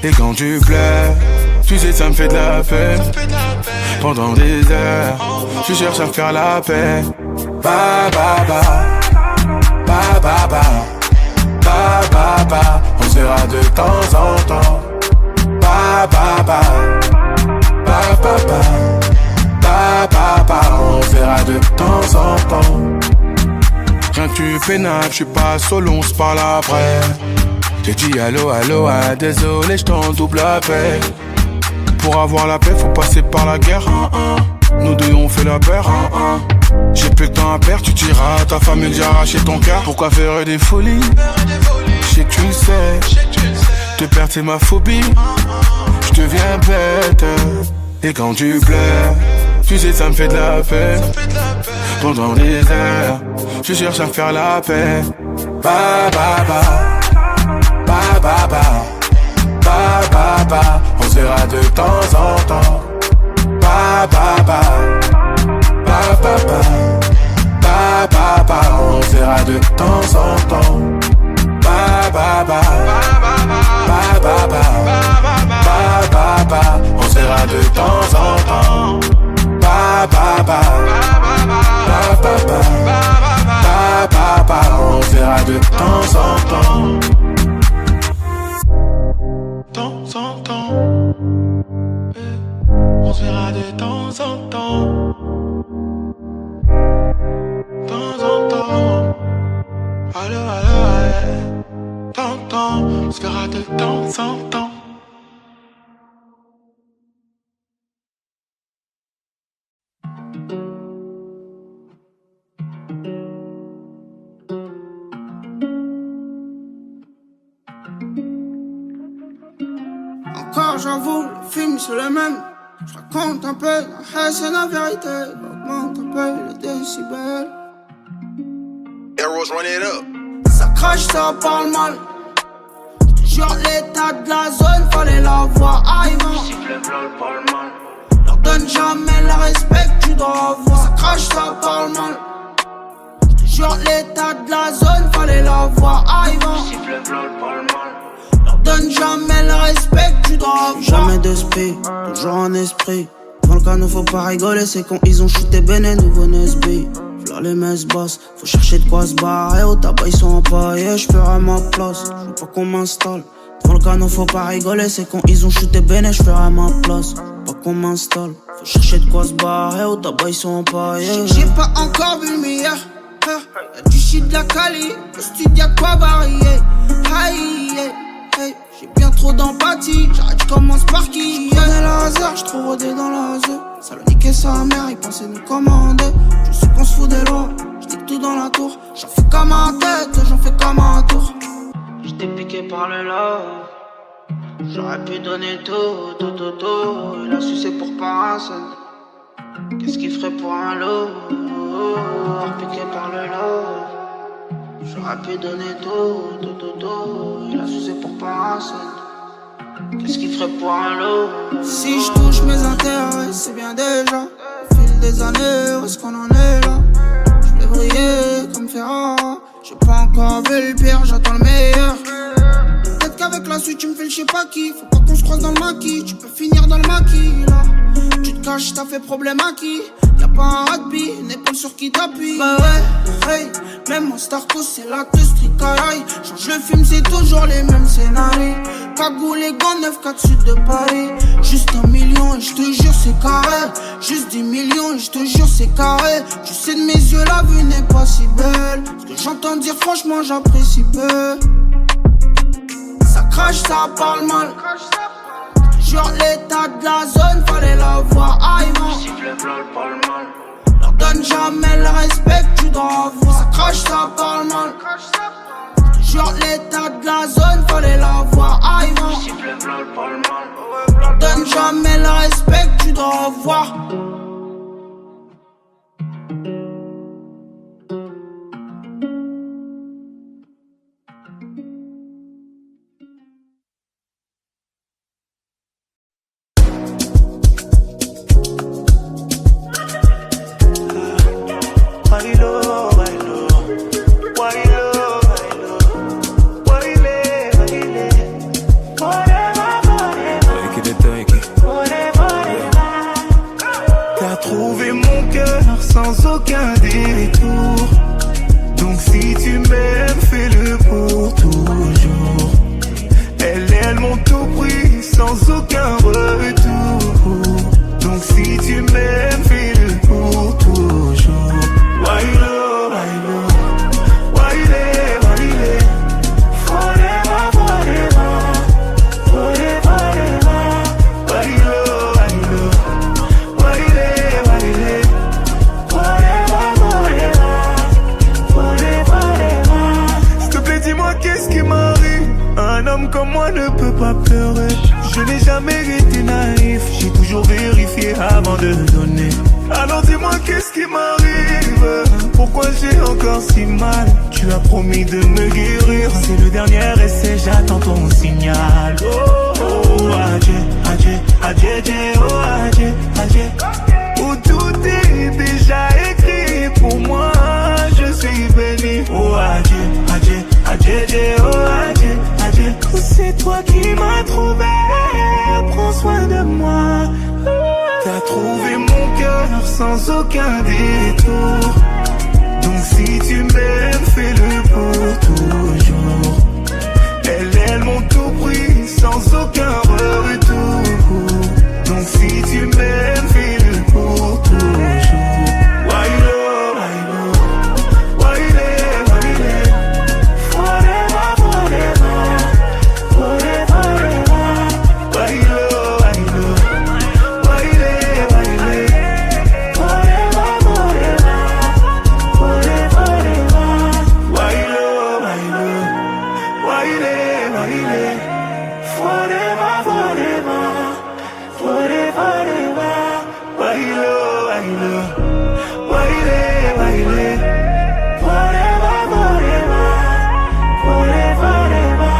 Et quand tu pleures, tu sais ça me fait de la peine. Pendant des heures, tu cherches à faire la paix. Ba ba ba, ba ba ba, ba ba ba. On se verra de temps en temps. Ba ba ba, ba ba ba, ba ba ba. On se verra de temps en temps. Rien que tu pénables, j'suis pas solo, on se parle après. J'ai dit allo, allo, ah, désolé, j't'en double appel. Pour avoir la paix, faut passer par la guerre. Nous deux on fait la paire. J'ai plus le temps à perdre, tu diras à ta famille d'y arracher ton cœur. Pourquoi faire des folies? J'sais que tu le sais. Te perdre c'est ma phobie. J'deviens bête. Et quand tu pleures, tu sais ça me fait de la peine. Pendant des heures, je cherche à faire la paix. Ba ba ba, ba ba ba, ba ba ba. On se verra de temps en temps. Ba ba ba, ba ba ba, ba ba ba. On se verra de temps en temps. Ba ba ba, ba ba ba, ba ba ba. On se verra de temps en temps. Ba ba ba, ba ba ba, ba ba ba. On se verra de temps en temps. Temps en temps. On se verra de temps en temps. Temps en temps. Allo, allo, ouais. Temps, on se verra de temps en temps. Encore j'avoue, le film c'est le même. Je raconte un peu, c'est la vérité. Augmente un peu les décibels. Arrows, run it up. Ça crache, ça parle mal. J'te jure l'état de la zone, fallait la voir arrivant. Leur donne jamais le respect que tu dois avoir. Ça crache, ça parle mal. J'te jure l'état de la zone, fallait la voir arrivant. Leur donne jamais le respect que tu dois avoir. Jamais d'esprit, toujours en esprit. Dans le cas, nous faut pas rigoler, c'est quand ils ont shooté Benet, nouveau Nesby. Là les messes basses, faut chercher de quoi se barrer. Au tabac ils sont empaillés, j'ferai ma place. J'veux pas qu'on m'installe. Devant le canon faut pas rigoler, c'est quand ils ont shooté Benet, j'ferai ma place. Pas qu'on m'installe. Faut chercher de quoi se barrer, au tabac ils sont empaillés. J'ai pas encore vu le meilleur. Y'a du shit de la Cali, au studio y'a de quoi varier. Hey, j'ai bien trop d'empathie, j'arrête, j'commence par qui. J'connais la hasard, j'trouve rodé dans la zone. Salonique et sa mère, ils pensaient nous commander. Je sais qu'on se fout des lois, j'nique tout dans la tour. J'en fais comme un tête, j'en fais comme un tour. J'étais piqué par le love. J'aurais pu donner tout. Il a sucé pour pas un seul. Qu'est-ce qu'il ferait pour un lot? Piqué par le love. J'aurais pu donner tout. Il a sucé pour pas un seul. Qu'est-ce qu'il ferait pour un lot? Si je touche mes intérêts, c'est bien déjà. Au fil des années, où est-ce qu'on en est là? Je vais briller comme Ferrara. J'ai pas encore vu le pire, j'attends le meilleur. Peut-être qu'avec la suite tu me fais le je sais pas qui. Faut pas qu'on se croise dans le maquis, tu peux finir dans le maquis là. Tu te caches, t'as fait problème à qui? Y'a pas un rugby, une épaule sur qui t'appuie. Bah ouais, hey, même en Starco c'est la te stricaille. Change le film, c'est toujours les mêmes scénarios. Cagoule et gants, 9-4 sud de Paris. Juste 1 million et je te jure c'est carré. Juste 10 millions et je te jure c'est carré. Tu sais de mes yeux la vue n'est pas si belle. Ce que j'entends dire franchement j'apprécie peu. Ça crache, ça parle mal. Jure l'état de la zone, fallait la voir arrivant. Leur donne jamais le respect que tu dois avoir. Ça crache, ça parle mal. Jure l'état de la zone, fallait la voir arrivant. Leur donne jamais le respect que tu dois avoir. trouvé mon cœur sans aucun détour. Donc si tu m'aimes, fais-le pour toujours. Elles m'ont tout pris sans aucun retour. Donc si tu m'aimes, fais-le pour toujours. Wailo, wailo, waile, waile. Forever, forever, forever, forever. Wailo, wailo, waile, waile. Forever, forever, forever, forever. S'il te plaît, dis-moi qu'est-ce qui m'arrive. Un homme comme moi ne peut pas pleurer. Je n'ai jamais été naïf, j'ai toujours vérifié avant de donner. Alors dis-moi qu'est-ce qui m'arrive. Pourquoi j'ai encore si mal. Tu as promis de me guérir. C'est le dernier essai, j'attends ton signal. Oh, oh, adieu, adieu, adieu, adieu, oh, adieu, adieu. Où tout est déjà écrit pour moi, je suis béni. Oh, adieu, adieu, adieu, adieu, oh, adieu, adieu. C'est toi qui m'as trouvé, prends soin de moi. T'as trouvé mon cœur sans aucun détour. Donc si tu m'aimes, fais-le pour toujours. Elles m'ont tout pris sans aucun retour. Donc si tu m'aimes, fais-le pour toujours. Wailo, wailo, waile, waile. Forever, forever, forever, forever. Wailo, wailo, waile, waile. Forever, forever, forever, forever. Wailo, wailo, waile, waile. Forever, forever, forever, forever. Wailo, wailo, waile, waile. Forever, forever, forever, forever.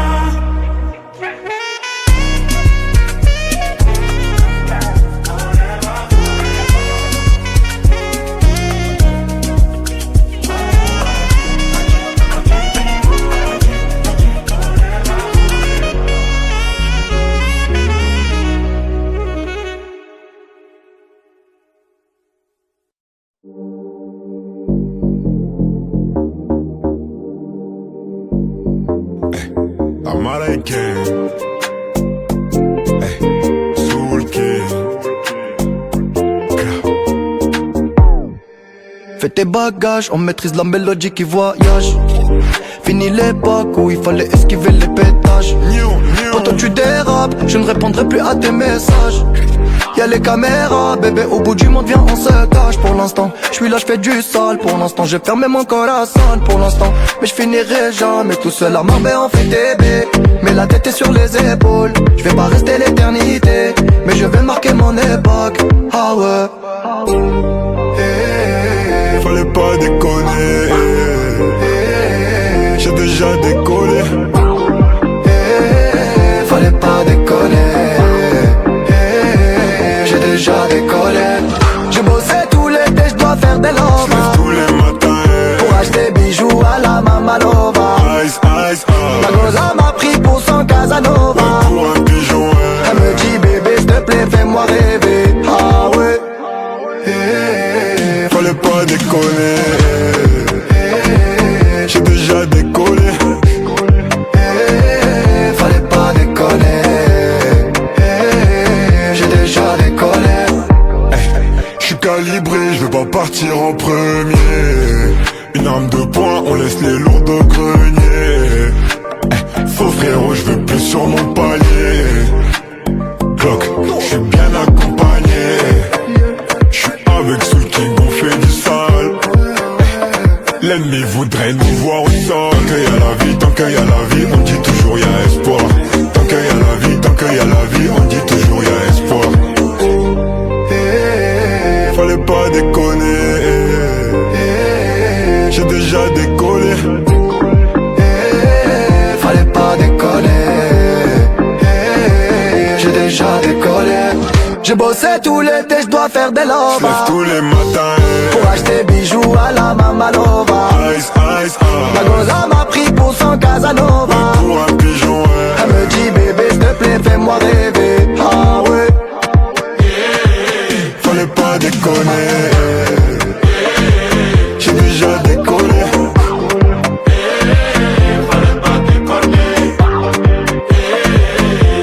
Américain, Soul King. Fais tes bagages, on maîtrise la mélodie qui voyage. Fini l'époque où il fallait esquiver les pétages. Quand toi tu dérapes, je ne répondrai plus à tes messages. Y'a les caméras, bébé, au bout du monde, viens, on se cache. Pour l'instant, je suis là, je fais du sale. Pour l'instant, j'ai fermé mon corazon. Pour l'instant, mais je finirai jamais tout seul à marber en fait bébé. Mais la tête est sur les épaules. Je vais pas rester l'éternité, mais je vais marquer mon époque. Ah ouais. Fallait pas déconner. J'ai déjà décollé. Fallait pas déconner. J'ai déjà décollé. J'ai bossé tout l'été, je dois faire des lovas. Tous les matins. Pour acheter bijoux à la Mamalova. Ice, ice, La goza m'a pris pour son Casanova. Pour un pigeon, Elle me dit bébé, s'il te plaît, fais-moi rêver. Ah ouais. Fallait pas déconner. J'ai déjà décollé. Fallait pas déconner. J'ai déjà décollé. J'suis calibré, je veux pas partir en premier. Une arme de poing, on laisse les lourds de grenier. Faux frérot, je veux plus sur mon palier. Clock, j'suis bien accompagné. J'suis avec Soul King, on fait du sale. L'ennemi voudrait nous voir au sol. Tant qu'il y a la vie, tant qu'il y a la vie, on dit toujours y'a espoir. Tant qu'il y a la vie, tant qu'il y a la vie, on dit toujours y'a espoir. Fallait pas déconner. J'ai déjà décollé. Fallait pas déconner. J'ai déjà décollé. J'ai bossé tout l'été, je dois faire des lovas. J'lève tous les matins. Pour acheter bijoux à la Mamalova. Ice, ice, La goza m'a pris pour son Casanova. Pour un pigeon, Elle me dit bébé, s'il te plaît, fais-moi rêver. Ah ouais. Fallait pas déconner. déconné. J'ai déjà déconné. Fallait pas déconner.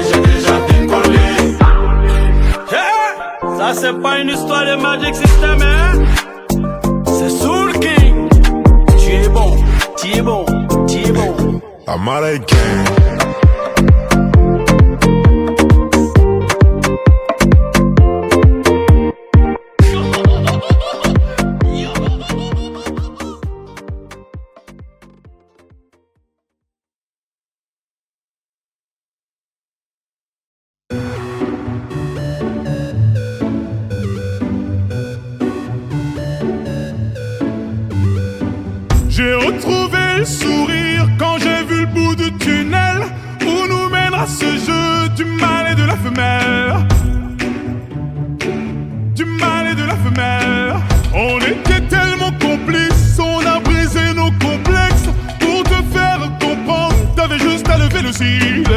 J'ai déjà décollé. Ça c'est pas une histoire de Magic System, hein. C'est Soul King. Tu es bon, tu es bon, tu es bon. Américain. J'ai retrouvé le sourire quand j'ai vu le bout du tunnel où nous mènera ce jeu du mâle et de la femelle. Du mâle et de la femelle. On était tellement complices, on a brisé nos complexes. Pour te faire comprendre, t'avais juste à lever le cil.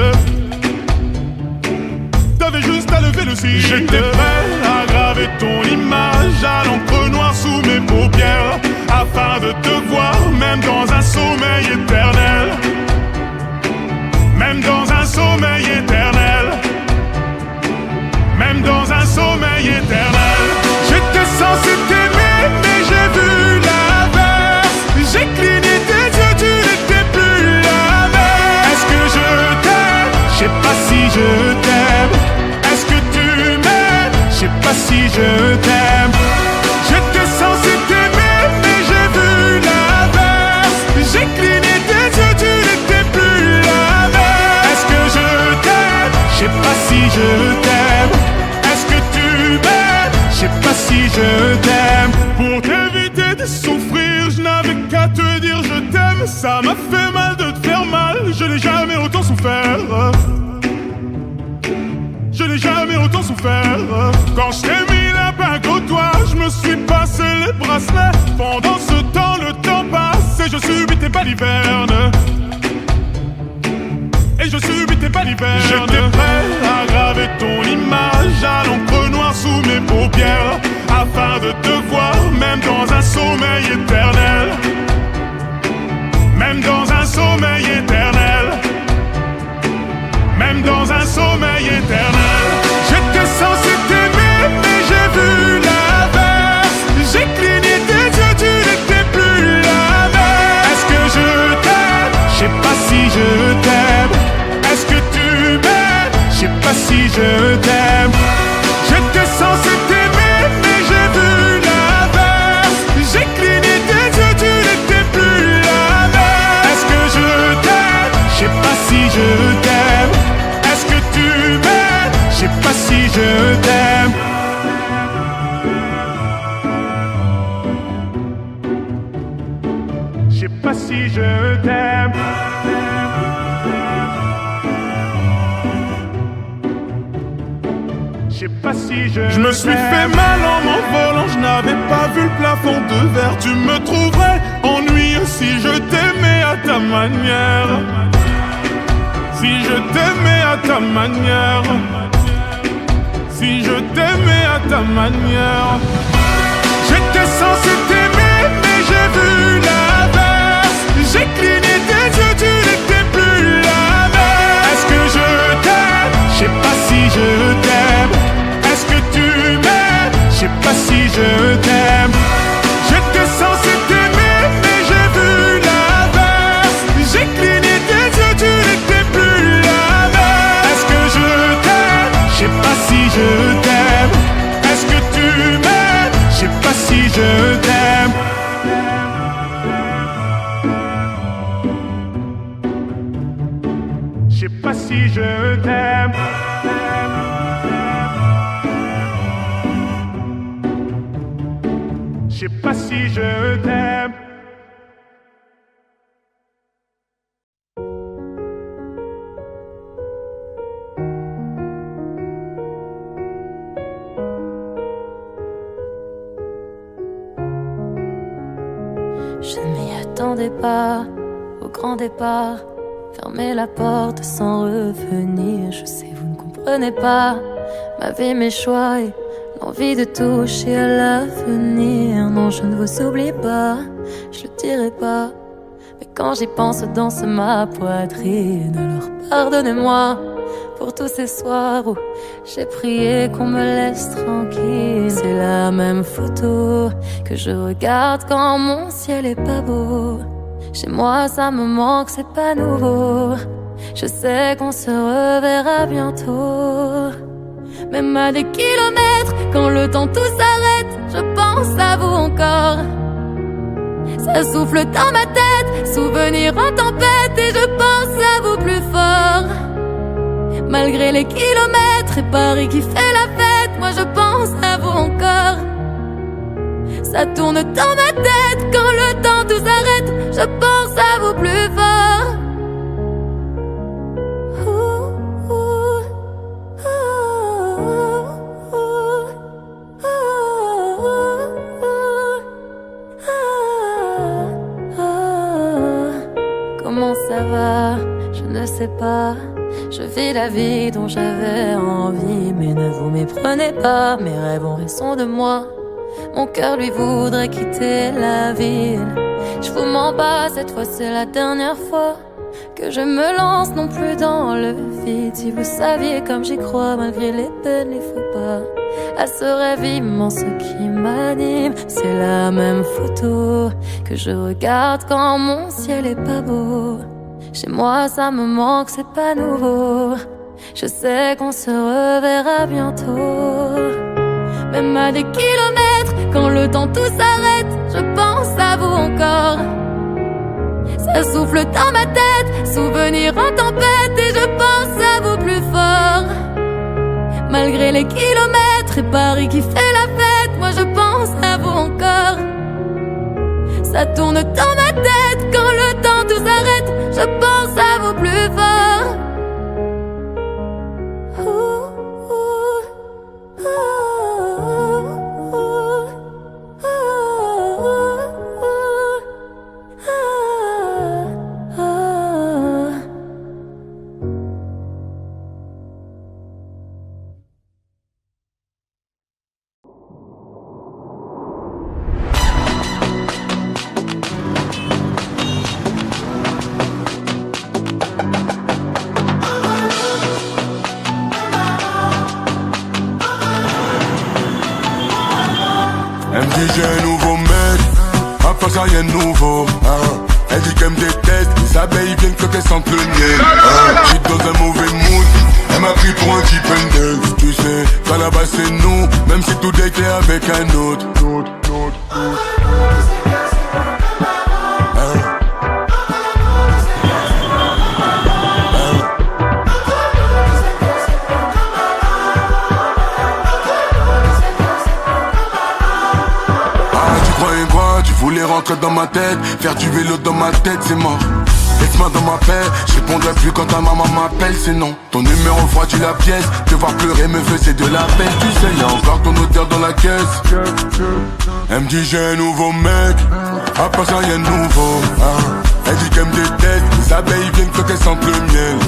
T'avais juste à lever le cil. J'étais prêt à graver ton image à l'encre noire sous mes paupières, afin de te voir même dans un sommeil éternel. Même dans un sommeil éternel. Même dans un sommeil éternel. J'étais censé t'aimer mais j'ai vu l'inverse. J'ai cligné tes yeux, tu n'étais plus la même. Est-ce que je t'aime? Je sais pas si je t'aime. Est-ce que tu m'aimes? Je sais pas si je t'aime. J'étais censé t'aimer mais j'ai vu l'inverse. J'ai cligné tes yeux, tu n'étais plus la même. Est-ce que je t'aime? Je sais pas si je t'aime. Est-ce que tu m'aimes? Je sais pas si je t'aime. Pour t'éviter de souffrir, je n'avais qu'à te dire je t'aime. Ça m'a fait mal de te faire mal, je n'ai jamais autant souffert. Je n'ai jamais autant souffert. Quand je t'ai mis la bague au doigt, je me suis passé les bracelets. Pendant ce temps, le temps passe et je subis tes balivernes. Et je subis tes balivernes. J'étais prêt à graver ton image à l'encre noire sous mes paupières, afin de te voir même dans un sommeil éternel. Même dans un sommeil éternel. Même dans un sommeil éternel. J'étais censé t'aimer mais j'ai vu l'inverse. J'ai cligné tes yeux, tu n'étais plus la même. Est-ce que je t'aime? Je sais pas si je t'aime. Est-ce que tu m'aimes? Je sais pas si je t'aime. J'étais censé t'aimer mais j'ai vu l'inverse. J'ai cligné tes yeux, tu n'étais plus la même. Est-ce que je t'aime? Je sais pas si je t'aime. Est-ce que tu m'aimes? Je sais pas si je t'aime. Je sais pas si je t'aime. Je sais pas si je me suis fait mal en m'envolant, je n'avais pas vu le plafond de verre. Tu me trouverais ennuyeux si je t'aimais à ta manière. Si je t'aimais à ta manière. Si je t'aimais à ta manière. J'étais censé t'aimer mais j'ai vu l'inverse. J'ai cligné tes yeux, tu n'étais plus la même. Est-ce que je t'aime? Je sais pas si je t'aime. Est-ce que tu m'aimes? Je sais pas si je t'aime. J'étais censé t'aimer mais j'ai vu l'inverse. J'ai cligné tes yeux, tu n'étais plus la même. Est-ce que je t'aime? Je sais pas si je t'aime. Est-ce que tu m'aimes? Je sais pas si je t'aime. Je sais pas si je t'aime. Je sais pas si je t'aime. Je ne m'y attendais pas au grand départ. Fermer la porte sans revenir. Je sais, vous ne comprenez pas ma vie, mes choix et l'envie de toucher à l'avenir. Non, je ne vous oublie pas, je le dirai pas. Mais quand j'y pense, danse ma poitrine. Alors pardonnez-moi pour tous ces soirs où j'ai prié qu'on me laisse tranquille. C'est la même photo que je regarde quand mon ciel est pas beau. Chez moi ça me manque, c'est pas nouveau. Je sais qu'on se reverra bientôt. Même à des kilomètres, quand le temps tout s'arrête, je pense à vous encore. Ça souffle dans ma tête, souvenir en tempête, et je pense à vous plus fort. Malgré les kilomètres et Paris qui fait la fête, moi je pense à vous encore. Ça tourne dans ma tête, quand le temps tout s'arrête, je pense à vous plus fort. Comment ça va? Je ne sais pas. Je vis la vie dont j'avais envie. Mais ne vous méprenez pas, mes rêves ont raison de moi. Mon cœur lui voudrait quitter la ville. Je vous mens pas, cette fois c'est la dernière fois que je me lance non plus dans le vide. Si vous saviez comme j'y crois, malgré les peines, les faux pas, à ce rêve immense qui m'anime. C'est la même photo que je regarde quand mon ciel est pas beau. Chez moi ça me manque, c'est pas nouveau. Je sais qu'on se reverra bientôt. Même à des kilomètres, quand le temps tout s'arrête, je pense à vous encore. Ça souffle dans ma tête, souvenir en tempête, et je pense à vous plus fort. Malgré les kilomètres et Paris qui fait la fête, moi je pense à vous encore. Ça tourne dans ma tête, quand le temps tout s'arrête, je pense à vous plus fort. Elle me dit j'ai un nouveau mec, à part ça rien de nouveau. Elle dit qu'elle me déteste, les abeilles viennent que qu'elles sentent le miel. J'suis dans un mauvais mood, elle m'a pris pour un type neuf. Tu sais, qu'à la base c'est nous, même si tout est clair avec un autre. Voulais rentrer dans ma tête, faire du vélo dans ma tête, c'est mort. Laisse-moi dans ma paix, je répondrai plus quand ta maman m'appelle, c'est non. Ton numéro refroidit la pièce, te voir pleurer me faisait de la peine. Tu sais, y'a encore ton odeur dans la caisse. Elle me dit j'ai un nouveau mec, à part ça rien de nouveau. Elle dit qu'elle me déteste, les abeilles viennent que qu'elles sentent le miel.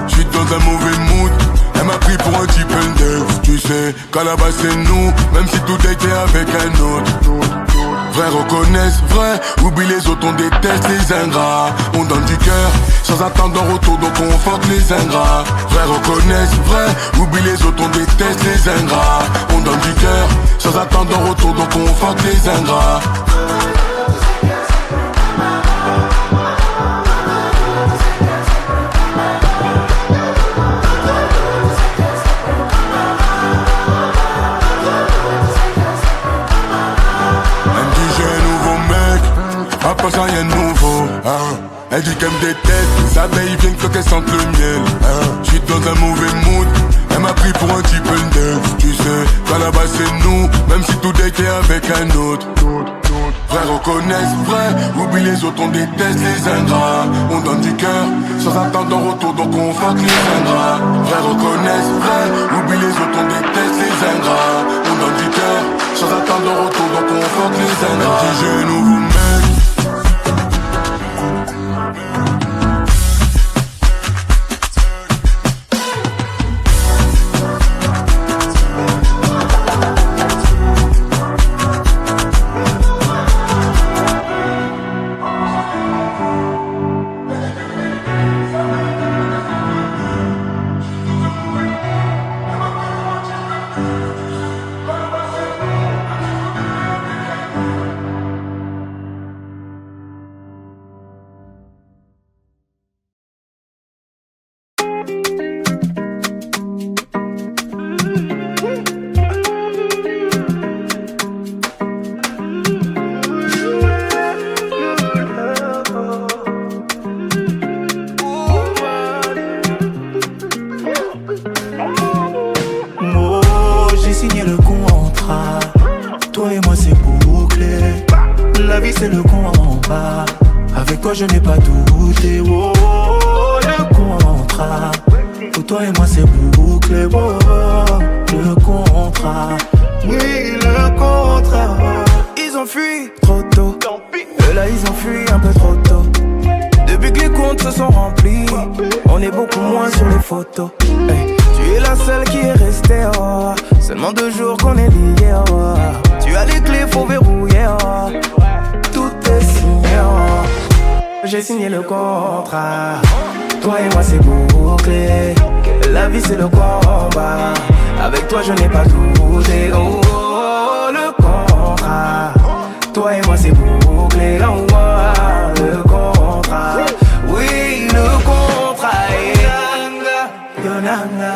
J'suis dans un mauvais mood, elle m'a pris pour un type neuf. Tu sais, qu'à la base c'est nous, même si tout était avec un autre. Vrai reconnaissent, vrai, oublie les autres, on déteste les ingrats. On donne du cœur, sans attendre en retour, donc on fuck les ingrats. Vrai reconnaissent, vrai, oublie les autres, on déteste les ingrats. On donne du cœur, sans attendre en retour, donc on fuck les ingrats. À part ça rien de nouveau, Elle dit qu'elle me déteste, les abeilles viennent que qu'elles sentent le miel. J'suis dans un mauvais mood, elle m'a pris pour un type neuf. Tu sais, qu'à la base c'est nous, même si tout est clair avec un autre. Vrai reconnaissent, vrai, oublie les autres, on déteste les ingrats. On donne du cœur, sans attendre en retour, donc on fuck les ingrats. Vrai reconnaissent, vrai, oublie les autres, on déteste les ingrats. On donne du cœur, sans attendre en retour, donc on fuck les ingrats. Elle dit j'ai un nouveau mec. Toi et moi c'est bouclé. La vie c'est le combat. Avec toi je n'ai pas douté. Oh, le contrat. Pour toi et moi c'est bouclé. Oh, le contrat. Oui, le contrat. Ils ont fui trop tôt. Et là ils ont fui un peu trop tôt. Depuis que les comptes se sont remplis, on est beaucoup moins sur les photos. Hey, tu es la seule qui est restée, oh. Seulement 2 jours qu'on est liés, oh. Tu as les clés, faut verrouiller, oh. Tout est signé, oh. J'ai signé le contrat. Toi et moi c'est bouclé. La vie c'est le combat. Avec toi je n'ai pas douté. Oh, oh, le contrat. Toi et moi c'est bouclé. Oh, oh, le contrat. Oui, le contrat. Yonanga,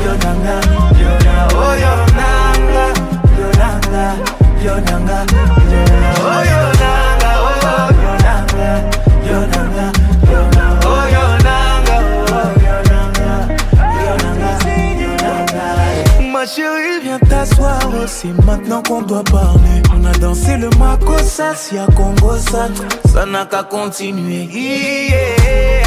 Yonanga, Yonanga, oh Yonanga, Yonanga, Yonanga, Yonanga, oh Yonanga, oh Yonanga, Yonanga, Yonanga, oh Yonanga, oh Yonanga, Yonanga. Ma chérie, viens t'asseoir, oh, c'est maintenant qu'on doit parler. On a dansé le Makossa, si à Congo ça n'a qu'à continuer. Yeah.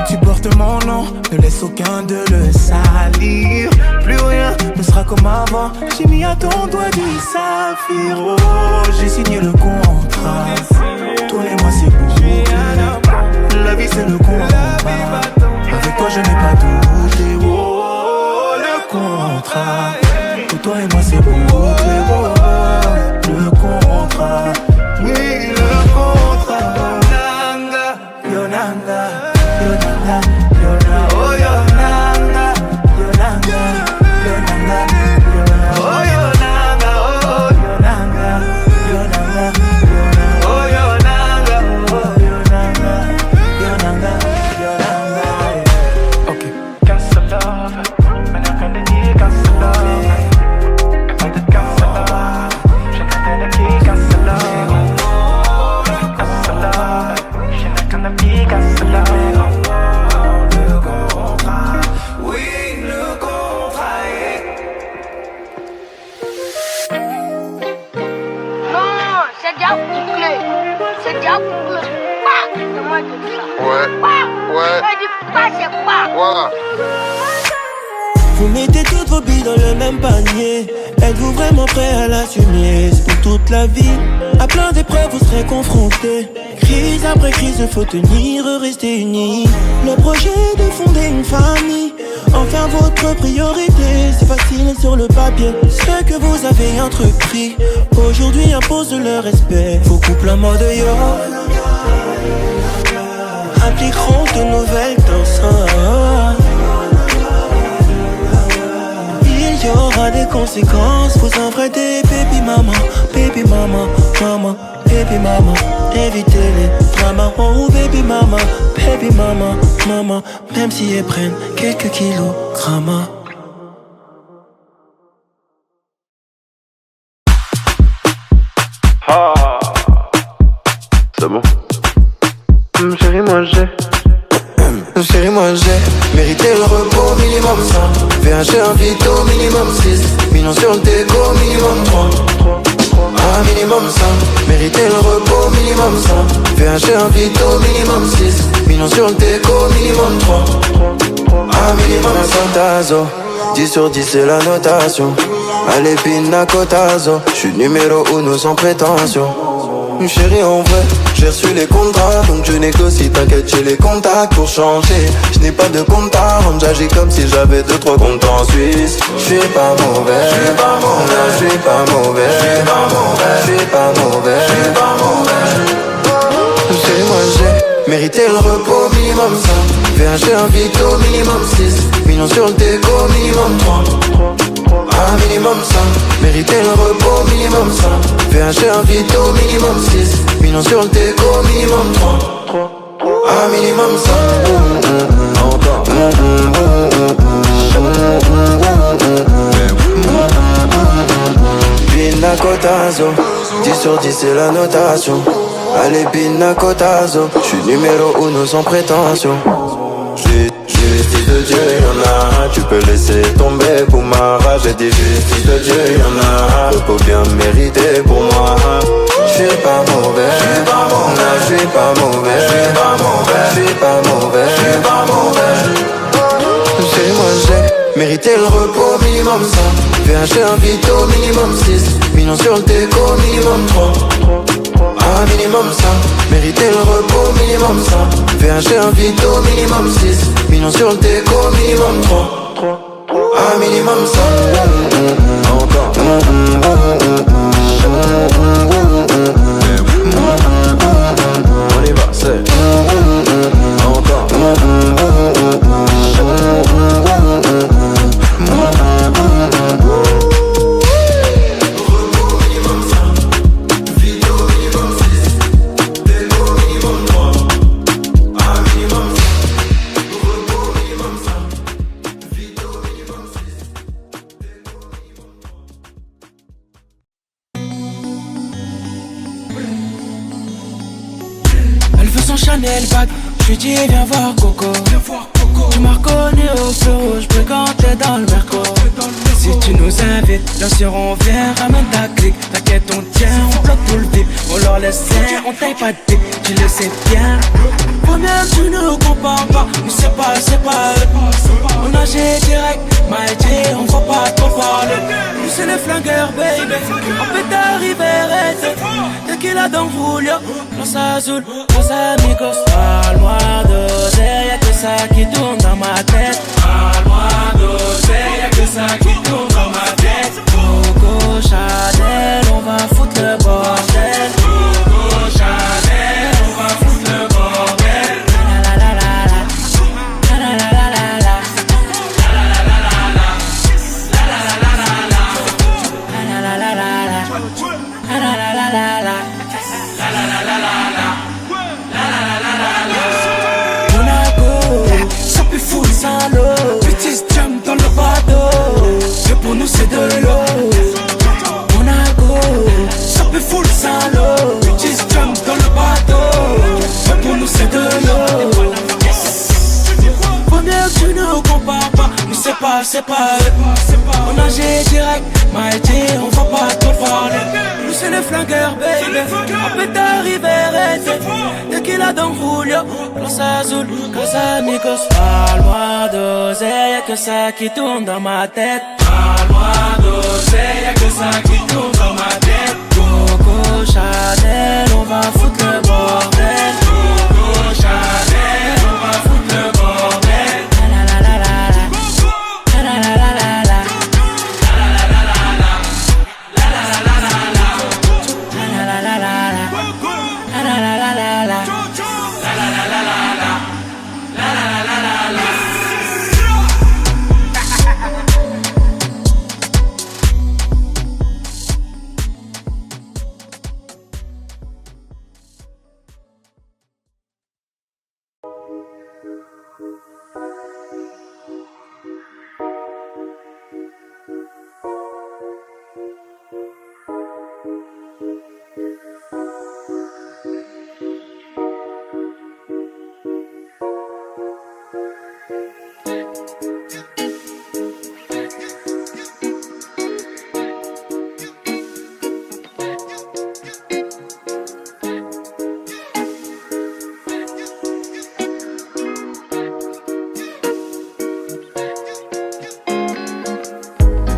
Tu portes mon nom, ne laisse aucun de le salir. Plus rien ne sera comme avant. J'ai mis à ton doigt du saphir. Oh, j'ai signé le contrat. Toi et moi c'est bouclé. La vie c'est le combat. Avec toi je n'ai pas douté. Oh, le contrat. Pour toi et moi c'est bouclé. Oh, le contrat. Oui, le contrat. Yonanga, Yonanga, Yonanga, Yonanga, oh Yonanga, Yonanga, Yonanga, Yonanga, oh Yonanga, oh Yonanga, Yonanga, Yonanga, oh Yonanga, oh Yonanga, Yonanga, Yonanga. Ok. Casse love, maintenant qu'on est dit casse love, et pas de casse love, je t'attends qui casse love, casse love, je n'attends qui casse love. C'est déjà bouclé. Comment tu dis ça? Ouais. Voilà. Vous mettez toutes vos billes dans le même panier. Êtes-vous vraiment prêt à l'assumer? Pour toute la vie, à plein d'épreuves vous serez confrontés. Crise après crise, il faut tenir, rester unis. Le projet de fonder une famille, en faire votre priorité. C'est facile sur le papier, ce que vous avez entrepris aujourd'hui impose le respect. Vos couples en mode yo impliqueront de nouvelles danses. Il y aura des conséquences, vous en prêtez, baby maman, baby maman, maman, baby maman. Évitez les dramas, oh baby maman, baby maman, maman. Même si elles prennent quelques kilogrammes. Ah, c'est bon. Chérie, moi j'ai Chérie, moi j'ai mérité le repos minimum 100. VHG un vito minimum 6. Millions sur le déco minimum 3. Un minimum 100. Mérité le repos minimum 100. VHG un vito minimum 6. Millions sur le déco minimum 3. Un minimum 100. Tazo 10 sur 10 c'est la notation. Allez pina cotazo. J'suis numéro 1 sans prétention. Chérie en vrai, j'ai reçu les contrats, donc je négocie, t'inquiète j'ai les contacts pour changer. Je n'ai pas de compte à rendre, j'agis comme si j'avais 2-3 comptes en Suisse. Je suis pas mauvais, je suis pas mauvais, je suis pas mauvais, je suis pas mauvais, je suis pas mauvais, je suis pas mauvais. Chérie moi j'ai mérité le repos minimum 100. VHG un vito minimum 6. Millions sur le déco minimum 3. Un minimum 100, mériter le repos minimum 100. VHG un vito minimum 6. Millions sur le déco minimum 3. Un minimum 100. Pina cotazo 10 sur 10 c'est la notation. Allez pina cotazo. J'suis numéro 1 sans prétention. Justice de Dieu, y'en a. Tu peux laisser tomber pour ma rage. J'ai dit justice de Dieu, y'en a. Repos bien mérité, t'es pour moi. Je suis pas mauvais, je suis pas mauvais, je suis pas mauvais, je suis pas mauvais, je suis pas mauvais, je suis pas mauvais. Moi j'ai mérité le repos minimum ça. Fais acheter un vito minimum 6 millions sur le déco minimum 3. Ah minimum ça. Mérité le repos minimum ça. Fais acheter un vito minimum 6 millions sur le déco minimum 3. Ah minimum ça. Encore. On y va, c'est encore. Chanel bag, j'lui dis viens voir Coco. Tu m'as reconnu au feu rouge, fréquenté dans le Merco. Si tu nous invites, bien sûr on vient, ramène ta clique. T'inquiète on tient, on bloque tout le vip. On leur laisse rien, on taille pas de pique, tu le sais bien. Faut bien que tu ne compares pas, nous c'est pas eux. On agit direct, Mighty, on va pas trop parler. Nous c'est les flingueurs baby, on peut t'arriver arrêter. Tequila dans Julio, Los Azul, Los Amigos. Parle-moi d'oseille, y'a que ça qui tourne dans ma tête. Parle-moi d'oseille, y'a que ça qui tourne dans ma tête. Coco Chanel, on va foutre le bordel. Coco Chanel, on va foutre le bordel. La la la la la, la la la la la la, la la la la la, la la la la la, la la la la la, la la la la la la. Petit jam dans le bateau, mais pour nous c'est de l'eau. Monaco, ça peut full sans l'eau. Petit jam dans le bateau, mais pour nous c'est de l'eau. Faut bien que tu ne compares pas, nous c'est pas eux. On agit direct, Mighty, on va pas trop parler. Nous c'est les flingueurs baby, on peut t'arriver arrêter. Tequila dans Julio, Los Azul, Los Amigos. Parle-moi d'oseille, y'a que ça qui tourne dans ma tête. Parle-moi d'oseille, y'a que ça qui tourne dans ma tête. Coco Chanel, on va foutre le bordel. Coco Chanel, on va foutre le bordel. La la la la la, la la la la la, la la la la la, la la la la la, la la la la la, la la la la la, la la la la la.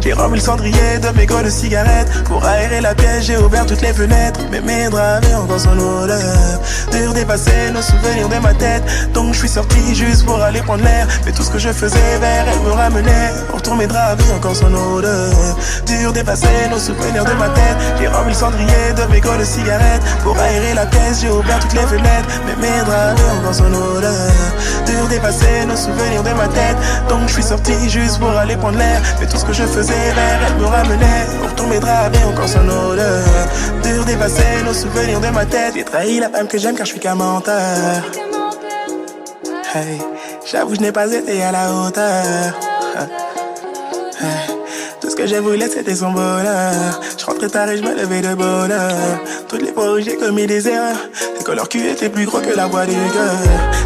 J'ai remis le cendrier de mes goles de cigarettes. Pour aérer la pièce, j'ai ouvert toutes les fenêtres. Mais mes draps avaient encore son odeur. Dur d'effacer nos souvenirs de ma tête. Donc je suis sorti juste pour aller prendre l'air. Mais tout ce que je faisais vers elle me ramenait. Pourtant mes draps avaient encore son odeur. Dur d'effacer nos souvenirs de ma tête. J'ai remis le cendrier de mes goles de cigarettes. Pour aérer la pièce, j'ai ouvert toutes les fenêtres. Mais mes draps avaient encore son odeur. Dur d'effacer nos souvenirs de ma tête. Donc je suis sorti juste pour aller prendre l'air. Mais tout ce que je faisais vers elle me ramenait. Pourtant mes draps avaient encore son odeur. Dur d'effacer nos souvenirs de ma tête. J'ai trahi la femme que j'aime car je suis qu'un menteur. Hey, j'avoue je n'ai pas été à la hauteur. Tout ce que j'ai voulu c'était son bonheur. Je rentrais tard et je me levais de bonne heure. Toutes les fois où j'ai commis des erreurs, c'est que leur cul était plus gros que la voix du cœur.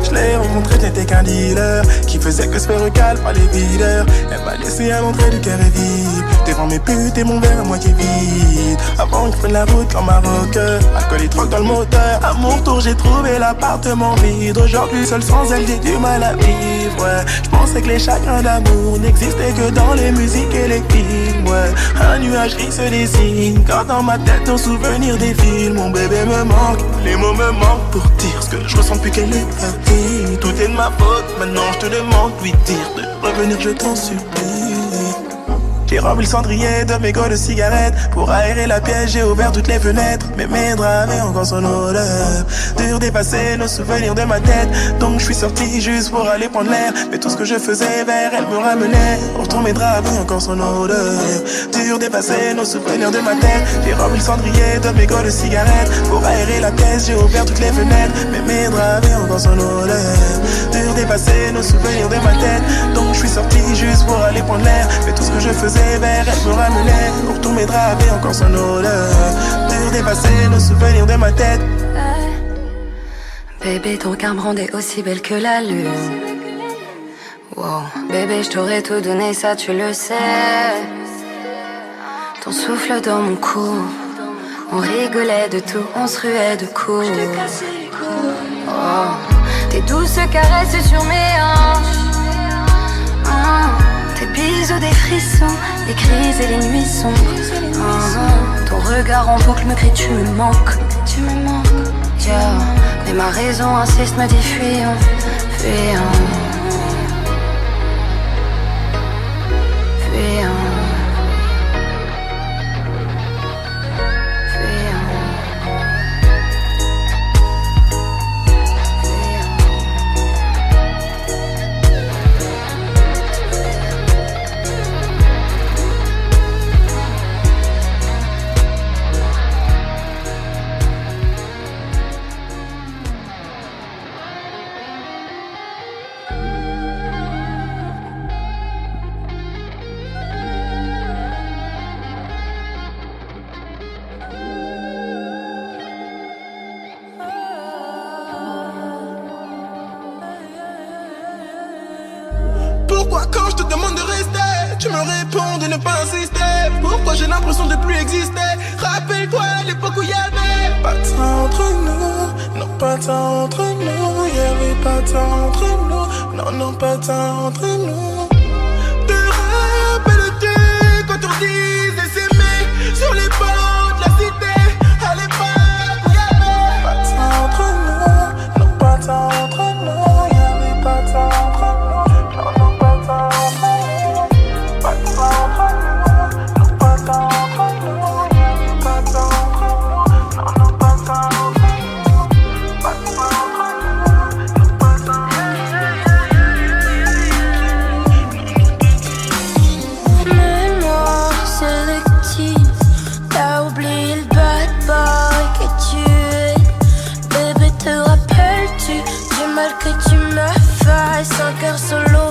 Je l'ai rencontré, n'était qu'un dealer qui faisait que se faire recal par les videurs. Elle m'a laissé à l'entrée du cœur et vide. devant mes putes et mon verre à moitié vide. Avant que je prenne la route comme un rocker, alcool et drogue dans le moteur. À mon tour j'ai trouvé l'appartement vide. Aujourd'hui seul sans elle j'ai du mal à vivre, ouais. Je pensais que les chagrins d'amour n'existaient que dans les musiques et les films, ouais. Un nuage gris se dessine quand dans ma tête nos souvenirs défilent. Mon bébé me manque, les mots me manquent pour dire ce que je ressens depuis qu'elle est partie. Tout est de ma faute, maintenant je te demande lui dire de revenir, je t'en supplie. J'ai rempli le cendrier de mes goûts de cigarettes. Pour aérer la pièce, j'ai ouvert toutes les fenêtres. Mais mes draps avaient encore son odeur. Dur d'effacer nos souvenirs de ma tête. Donc je suis sorti juste pour aller prendre l'air. Mais tout ce que je faisais vers elle me ramenait. Pourtant mes draps avaient encore son odeur. Dur d'effacer nos souvenirs de ma tête. J'ai rempli le cendrier de mes goûts de cigarettes. Pour aérer la pièce, j'ai ouvert toutes les fenêtres. Mais mes draps avaient encore son odeur. Dur d'effacer nos souvenirs de ma tête. Donc je suis sorti juste pour aller prendre l'air. Mais tout ce que je faisais vers elle me ramenait. Pourtant mes draps avaient encore son odeur. Dur d'effacer nos souvenirs de ma tête. Bébé, ton regard me rendait aussi belle que la lune. Wow, bébé, je t'aurais tout donné, ça tu le sais. Ton souffle dans mon cou. On rigolait de tout, on se ruait de coups. Oh, tes douces caresses sur mes hanches. Tes bisous, des frissons, les crises et les nuits sombres. Ton regard en boucle me crie, tu me manques. Tu me manques, yeah. Mais ma raison insiste, me dit fuyons, fuyons. Fuyons. Pourquoi quand je te demande de rester, tu me réponds de ne pas insister? Pourquoi j'ai l'impression de plus exister? Rappelle-toi l'époque où y'avait pas de temps entre nous. Non, pas de temps entre nous. Y'avait pas de temps entre nous. Non, non, pas de temps entre nous. Te rappelles-tu quand on disait s'aimer sur les bords de la cité? À l'époque où y'avait pas de temps entre nous. Non, pas de temps entre nous. Y'avait pas de temps entre nous. Que tu me fasses un cœur solo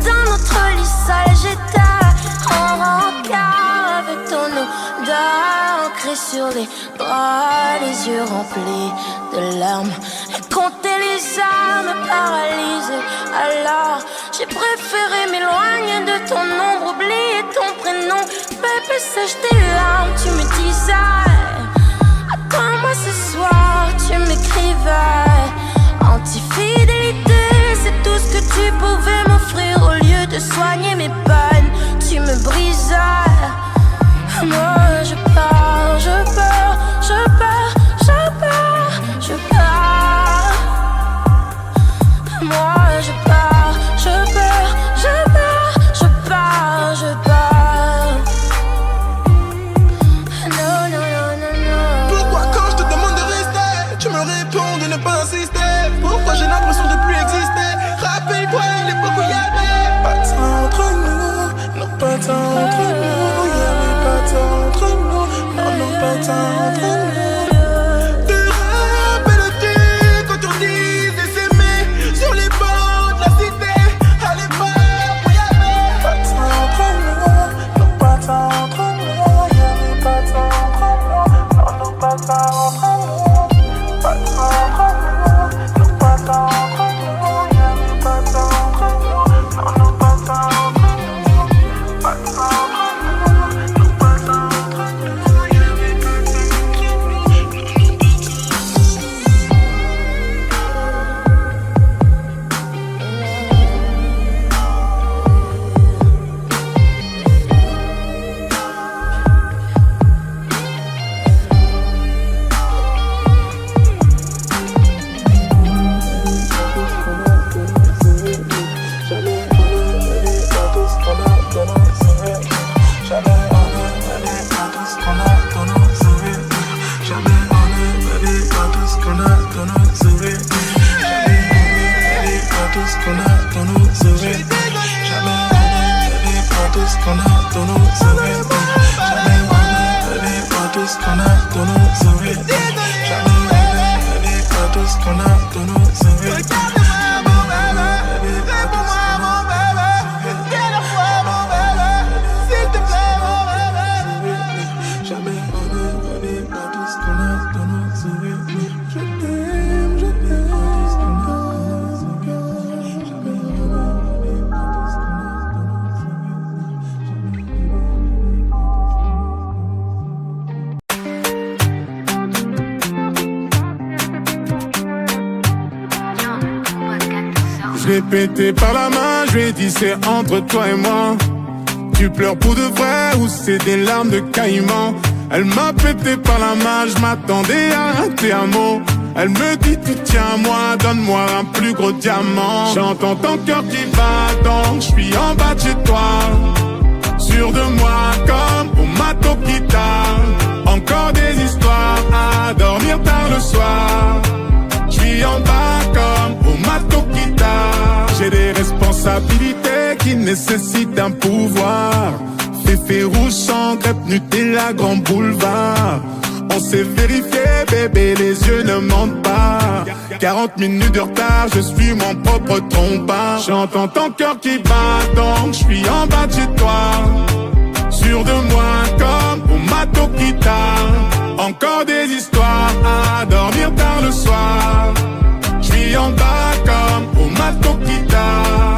dans notre lit sale, j'étais en rencard avec ton odeur ancrée sur les bras, les yeux remplis de larmes. Et compter les armes paralysées. Alors j'ai préféré m'éloigner de ton ombre, oublier ton prénom. Bébé, sèche tes larmes, tu me disais attends-moi ce soir, tu m'écrivais anti-fidélité, c'est tout ce que tu pouvais m'offrir. Au lieu de soigner mes peines, tu me brisais. Moi je pars, je pars, je pars, je pars, je pars. Moi je pars, je pars, je pars, je pars, je pars. Non, non, non, non, non. Pourquoi quand je te demande de rester, tu me réponds de ne pas insister? Pourquoi j'ai l'impression de plus exister? Rappelle-toi l'époque où y'avait pas de temps entre nous. Non, pas de temps entre nous. Y'avait pas de temps entre nous. Non, non, pas de temps entre nous. Te rappelles-tu quand on disait s'aimer sur les bords de la cité? À l'époque où y'avait pas de temps entre nous. Non, pas de temps entre nous. Y'avait pas de temps entre nous. Non, non, pas de temps entre nous. Pas de temps entre nous. ce qu'on a dans nos envies. Jamais donné à tout ce qu'on a dans nos envies. Je l'ai pété par la main, je lui ai dit c'est entre toi et moi. Tu pleures pour de vrai ou c'est des larmes de caïman? Elle m'a pété par la main, je m'attendais à rater un mot. Elle me dit tu tiens à moi, donne-moi un plus gros diamant. J'entends ton cœur qui bat donc je suis en bas de chez toi. Sûr de moi comme au mato guitare. Encore des histoires à dormir tard le soir. Je suis en bas comme au mato guitare. J'ai des responsabilités qui nécessitent un pouvoir. Féfé rouge sans crêpe Nutella grand boulevard. On s'est vérifié bébé, les yeux ne mentent pas. 40 minutes de retard, je suis mon propre trompeur. J'entends ton cœur qui bat donc je suis en bas de chez toi. Sûr de moi comme au mato guitare. Encore des histoires à dormir tard le soir. Je suis en bas comme au mato guitare.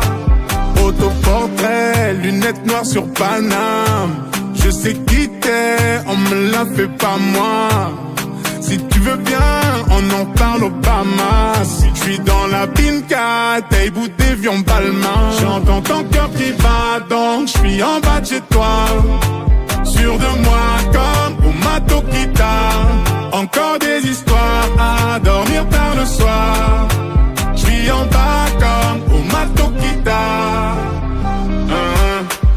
Autoportrait, lunettes noires sur Paname. Je sais qui t'es, on me l'a fait pas moi. Si tu veux bien, on en parle au Bahamas. Je suis dans la Binka, t'es bout d'évion Balmain. J'entends ton cœur qui bat donc je suis en bas de chez toi. Sûr de moi comme au mato guitare. Encore des histoires à dormir tard le soir. Je suis en bas comme au mato guitare.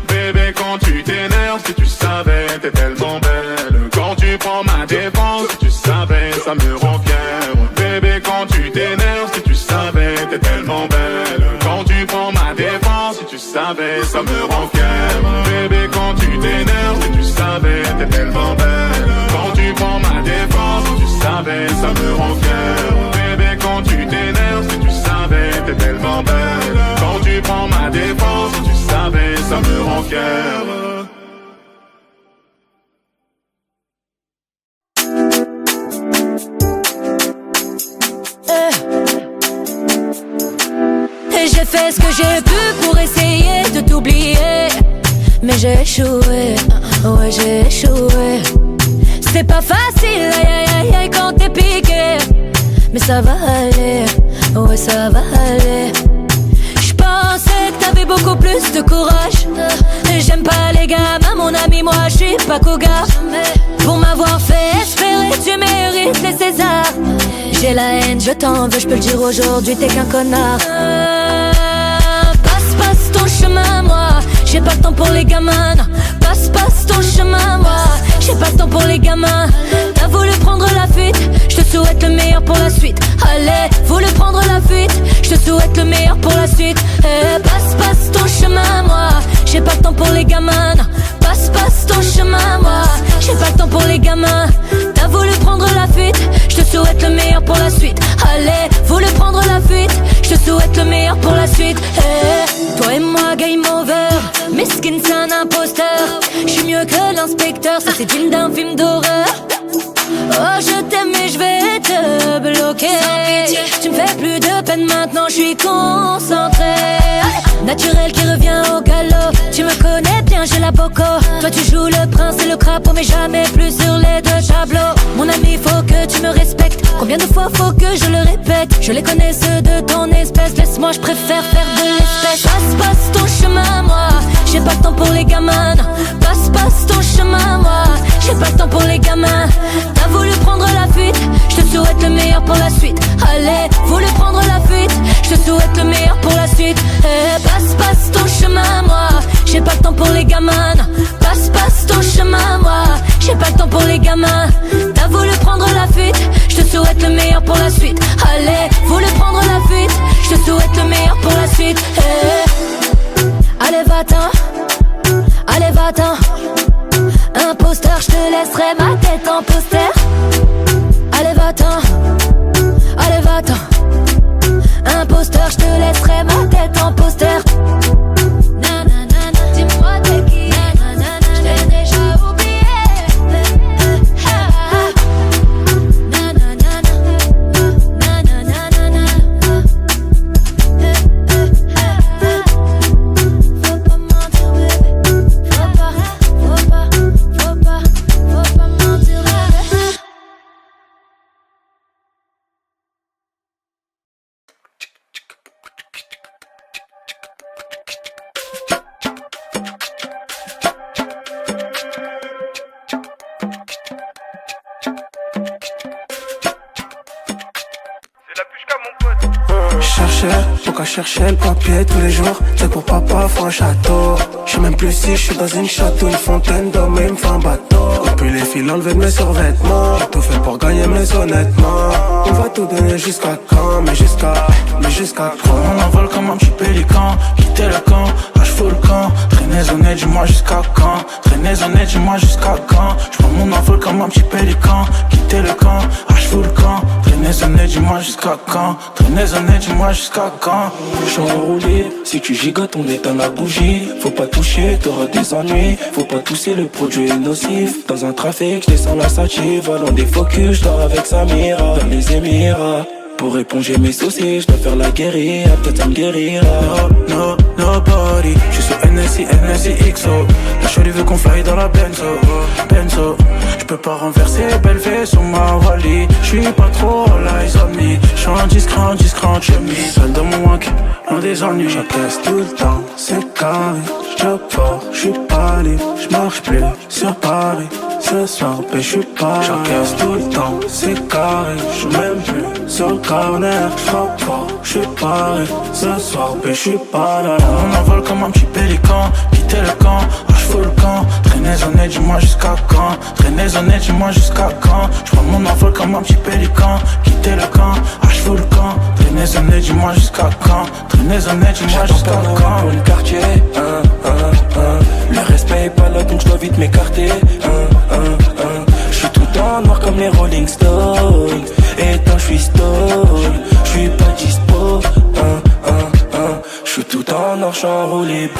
Bébé quand tu t'énerves, si tu savais t'es tellement belle. Quand tu prends ma défense, si tu savais ça me rend fier. Bébé quand tu t'énerves, si tu savais t'es tellement belle. Quand tu prends ma défense, si tu savais ça me rend fier. Bébé quand tu t'énerves, si tu savais t'es tellement belle. Quand tu prends ma défense, si tu savais ça me rend fier. Bébé quand tu t'énerves, si tu savais t'es tellement belle. Quand tu prends ma défense, si tu savais ça me rend fier. J'ai fait ce que j'ai pu pour essayer de t'oublier, mais j'ai échoué, ouais j'ai échoué. C'est pas facile, aïe aïe aïe aïe quand t'es piqué, mais ça va aller, ouais ça va aller. J'pensais que t'avais beaucoup plus de courage. J'aime pas les gamins, mon ami, moi j'suis pas cougar. Pour m'avoir fait espérer, tu mérites les Césars. J'ai la haine, je t'en veux, j'peux le dire aujourd'hui, t'es qu'un connard. Passe ton chemin, moi j'ai pas le temps pour les gamins. Passe ton chemin, moi j'ai pas le temps pour les gamins. T'as voulu prendre la fuite, je te souhaite le meilleur pour la suite. Allez, voulu prendre la fuite, je te souhaite le meilleur pour la suite. Passe ton chemin, moi j'ai pas le temps pour les gamins. Passe ton chemin, moi j'ai pas le temps pour les gamins. T'as voulu prendre la fuite, je te souhaite le meilleur pour la suite. Allez, voulu prendre la fuite, je te souhaite le meilleur pour la suite. Toi et moi, game over, mesquine c'est un imposteur. J'suis mieux que l'inspecteur, ça c'est digne d'un film d'horreur. Oh je t'aime mais je vais te bloquer. Tu me fais plus de peine maintenant, je suis concentré. Naturel qui revient au galop. Tu me connais bien, j'ai la boco. Toi tu joues le prince et le crapaud, mais jamais plus sur les deux tableaux. Mon ami faut que tu me respectes. Combien de fois faut que je le répète? Je les connais ceux de ton espèce. Laisse-moi, je préfère faire de l'espèce. Passe ton chemin, moi j'ai pas le temps pour les gamins. Passe ton chemin, moi j'ai pas le temps pour les gamins. T'as voulu prendre la fuite, je te souhaite le meilleur pour la suite. Allez, voulu prendre la fuite, je te souhaite le meilleur pour la suite. Passe ton chemin, moi j'ai pas le temps pour les gamins. Passe ton chemin, moi j'ai pas le temps pour les gamins. T'as voulu prendre la fuite, je te souhaite le meilleur pour la suite. Allez, voulu prendre la fuite, je te souhaite le meilleur pour la suite. Allez va-t'en, allez va-t'en, Imposteur, je te laisserai ma tête en poster. Allez va-t'en, allez va-t'en. Imposteur, je te laisserai ma tête en poster. Dis-moi t'es qui, je t'ai déjà oublié. Faut pas mentir bébé, faut pas mentir bébé. Pourquoi chercher le papier tous les jours? C'est pour papa, faut un château. J'sais même plus si j'suis dans une château, une fontaine d'hommes et me fait un bateau. Depuis les fils enlevés de mes survêtements, j'ai tout fait pour gagner mais honnêtement. On va tout donner jusqu'à quand? Mais jusqu'à quand? On envole comme un petit pélican, quitter le camp, lâche fous le camp. Traînez honnête, dis-moi jusqu'à quand? Traînez honnête, dis-moi jusqu'à quand? J'prends mon envol comme un petit pélican, quitter le camp, lâche fous le camp. Traînez honnête, dis-moi jusqu'à quand? Traînez honnête, dis-moi jusqu'à quand? J'suis enroulé, si tu gigotes on éteint la bougie. Faut pas toucher, t'auras des ennuis. Faut pas tousser, le produit est nocif. Dans un trafic, j'descends la sativa. Loin des focus, j'dors avec Samira. Dans les Émirats, pour éponger mes soucis, j'dois faire la guérilla. Peut-être ça me guérira. No, nobody. J'suis sur NSI, XO. La chérie veut qu'on fly dans la Benzo. J'peux pas renverser, belle V sur ma Wally. J'suis pas trop all eyes on me. J'suis en discret en chemise. Seul dans mon wank, loin des ennuis. J'encaisse tout le temps, c'est carré. J'job fort, j'suis pas libre. J'marche plus sur Paris. Ce soir, ben j'suis pas. J'encaisse tout le temps, c'est carré. J'suis même plus sur le corner. J'frappe fort, j'suis paré. Ce soir, ben j'suis pas là. On envole comme un petit pélican. Quitter le camp, fous le camp. Traînez honnête, dis-moi jusqu'à quand? Traînez honnête, dis-moi jusqu'à quand? J'prends mon envol comme un petit pélican. Quitter le camp, fous le camp. Traînez honnête, dis-moi jusqu'à quand? Traînez honnête, dis-moi jusqu'à quand? Pour le quartier, le respect est pas là donc j'dois vite m'écarter. J'suis tout en noir comme les Rolling Stones. Et tant j'suis stone, j'suis pas dispo. J'suis tout en noir, j'suis enroulé.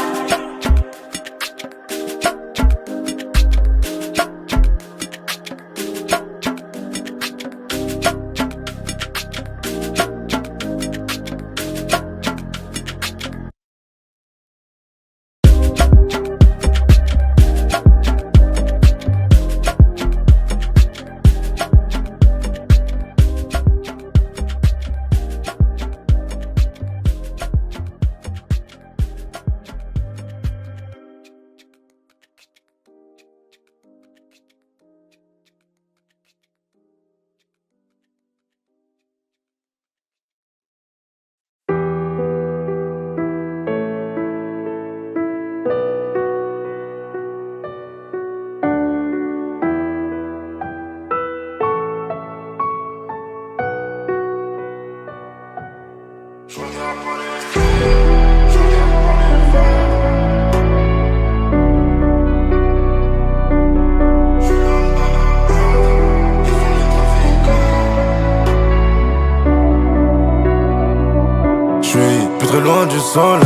loin du soleil,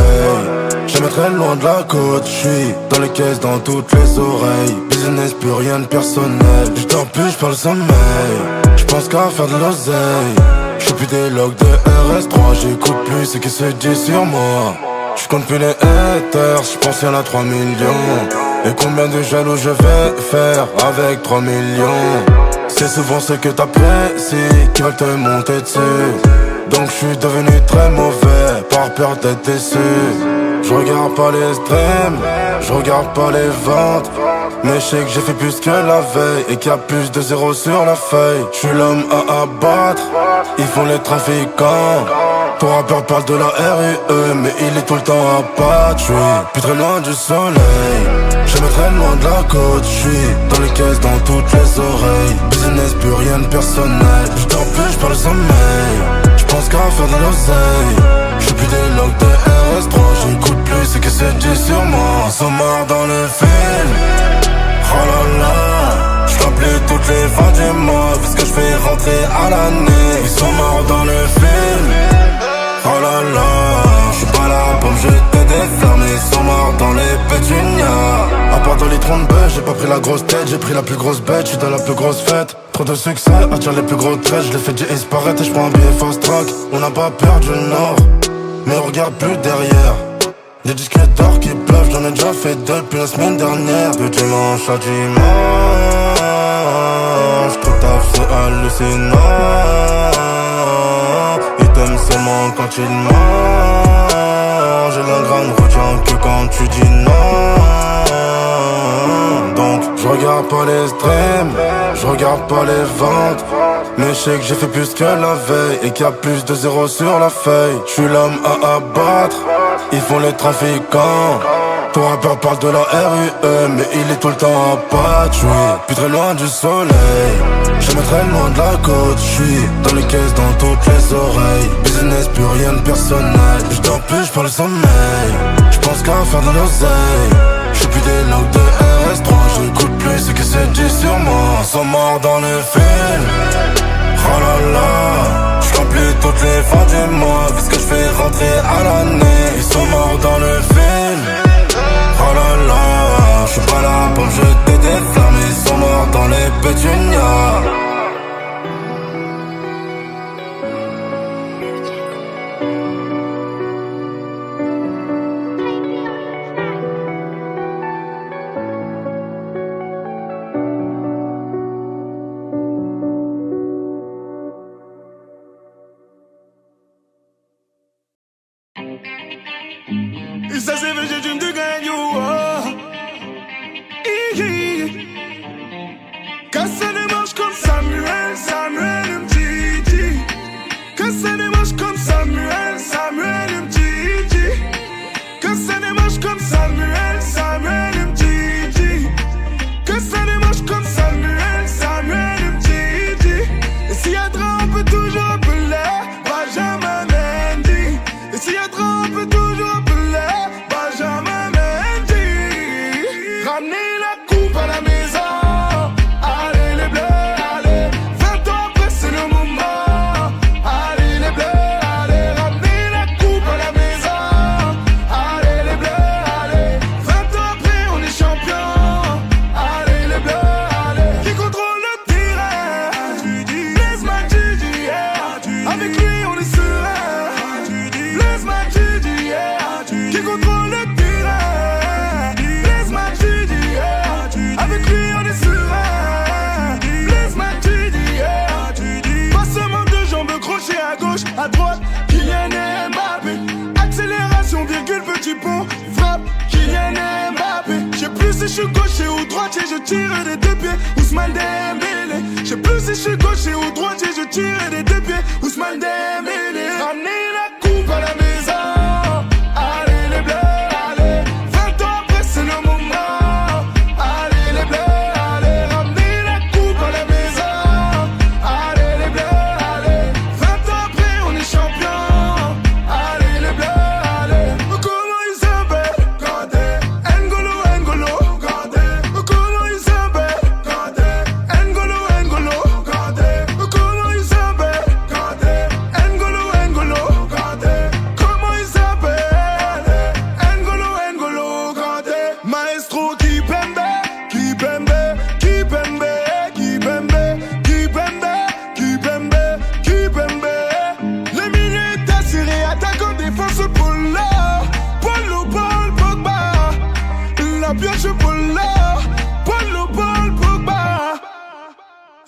jamais très loin de la côte. J'suis dans les caisses, dans toutes les oreilles. Business, plus rien de personnel. J'dors plus, j'parle sommeil. J'pense qu'à faire de l'oseille. J'fais plus des logs de RS3. J'écoute plus ce qui se dit sur moi. J'compte plus les haters, j'pense y'en a 3 millions. Et combien de jaloux je vais faire avec 3 millions? C'est souvent ceux que t'apprécies qui veulent te monter dessus. Donc je suis devenu très mauvais par peur d'être déçu. Je regarde pas les streams, je regarde pas les ventes. Mais je sais que j'ai fait plus que la veille et qu'il y a plus de zéro sur la feuille. Je suis l'homme à abattre, ils font les trafiquants. Ton rappeur parle de la RUE, mais il est tout le temps à battre. Je suis plus très loin du soleil, jamais très loin de la côte. Je suis dans les caisses, dans toutes les oreilles. Business, plus rien de personnel. Je dors plus, je parle sommeil. J'pense qu'à faire de l'oseille. J'fais plus des logs de RS3. J'écoute plus ce que c'est dit sur moi. Ils sont morts dans le film. Oh là là, j'remplis toutes les fins du mois, parce que j'fais rentrer à l'année. Ils sont morts dans le film. Oh là là, j'suis pas là pour me jeter des flammes, ils sont morts dans les pétunias. À part dans les troncs de bœufs, j'ai pas pris la grosse tête, j'ai pris la plus grosse bête, j'suis dans la plus grosse fête. Trop de succès, attire les plus gros traits, j'les fais disparaître et j'prends un billet fast track. On n'a pas perdu le nord, mais on regarde plus derrière. Des disques d'or qui pleuvent, j'en ai déjà fait deux depuis la semaine dernière. De dimanche à dimanche, trop taf c'est hallucinant. Ils t'aiment seulement quand ils mangent. J'ai l'ingrain retient que quand tu dis non. Donc je regarde pas les streams, je regarde pas les ventes, mais je sais que j'ai fait plus que la veille et qu'il y a plus de zéro sur la feuille. Je suis l'homme à abattre, ils font les trafiquants. Ton rappeur parle de la RUE, mais il est tout le temps à patrouille. Plus très loin du soleil, jamais très loin de la côte. J'suis dans les caisses, dans toutes les oreilles. Business, plus rien de personnel. J'dors plus, j'prends le sommeil. J'pense qu'à faire de l'oseille. J'suis plus des logs de RS3. J'écoute plus ce que c'est dit sur moi. Ils sont morts dans le film. Oh là là, j'remplis toutes les fins du mois, parce que j'fais rentrer à l'année. Ils sont morts dans le film. Oh là là, j'suis pas là pour me jeter des flammes, ils sont morts dans les pétunias. Et ça c'est fait, j'ai de gagner. Casse les manches comme Samuel, Samuel Mtiti. Casse les manches comme Samuel, Samuel Mtiti. Casse les manches comme Samuel, Samuel Mtiti. Casse les manches comme Samuel, Samuel Mtiti. Et s'il y a trop, on peut toujours appeler Benjamin Mendy. Et s'il y a trop, on peut toujours appeler Benjamin Mendy. Ramener la coupe à la maison. À droite, Kylian Mbappé. Accélération, virgule, petit pont. Frappe, Kylian Mbappé. J'sais plus si j'suis gaucher ou droitier, je tire des deux pieds. Ousmane Dembélé. J'sais plus si j'suis gaucher ou droitier, je tire des deux pieds. Ousmane Dembélé. Ramener la coupe à la maison. Allez les bleus, allez. 20 ans après c'est le moment. Allez les bleus, allez. Ramener la coupe à la maison. Allez les bleus.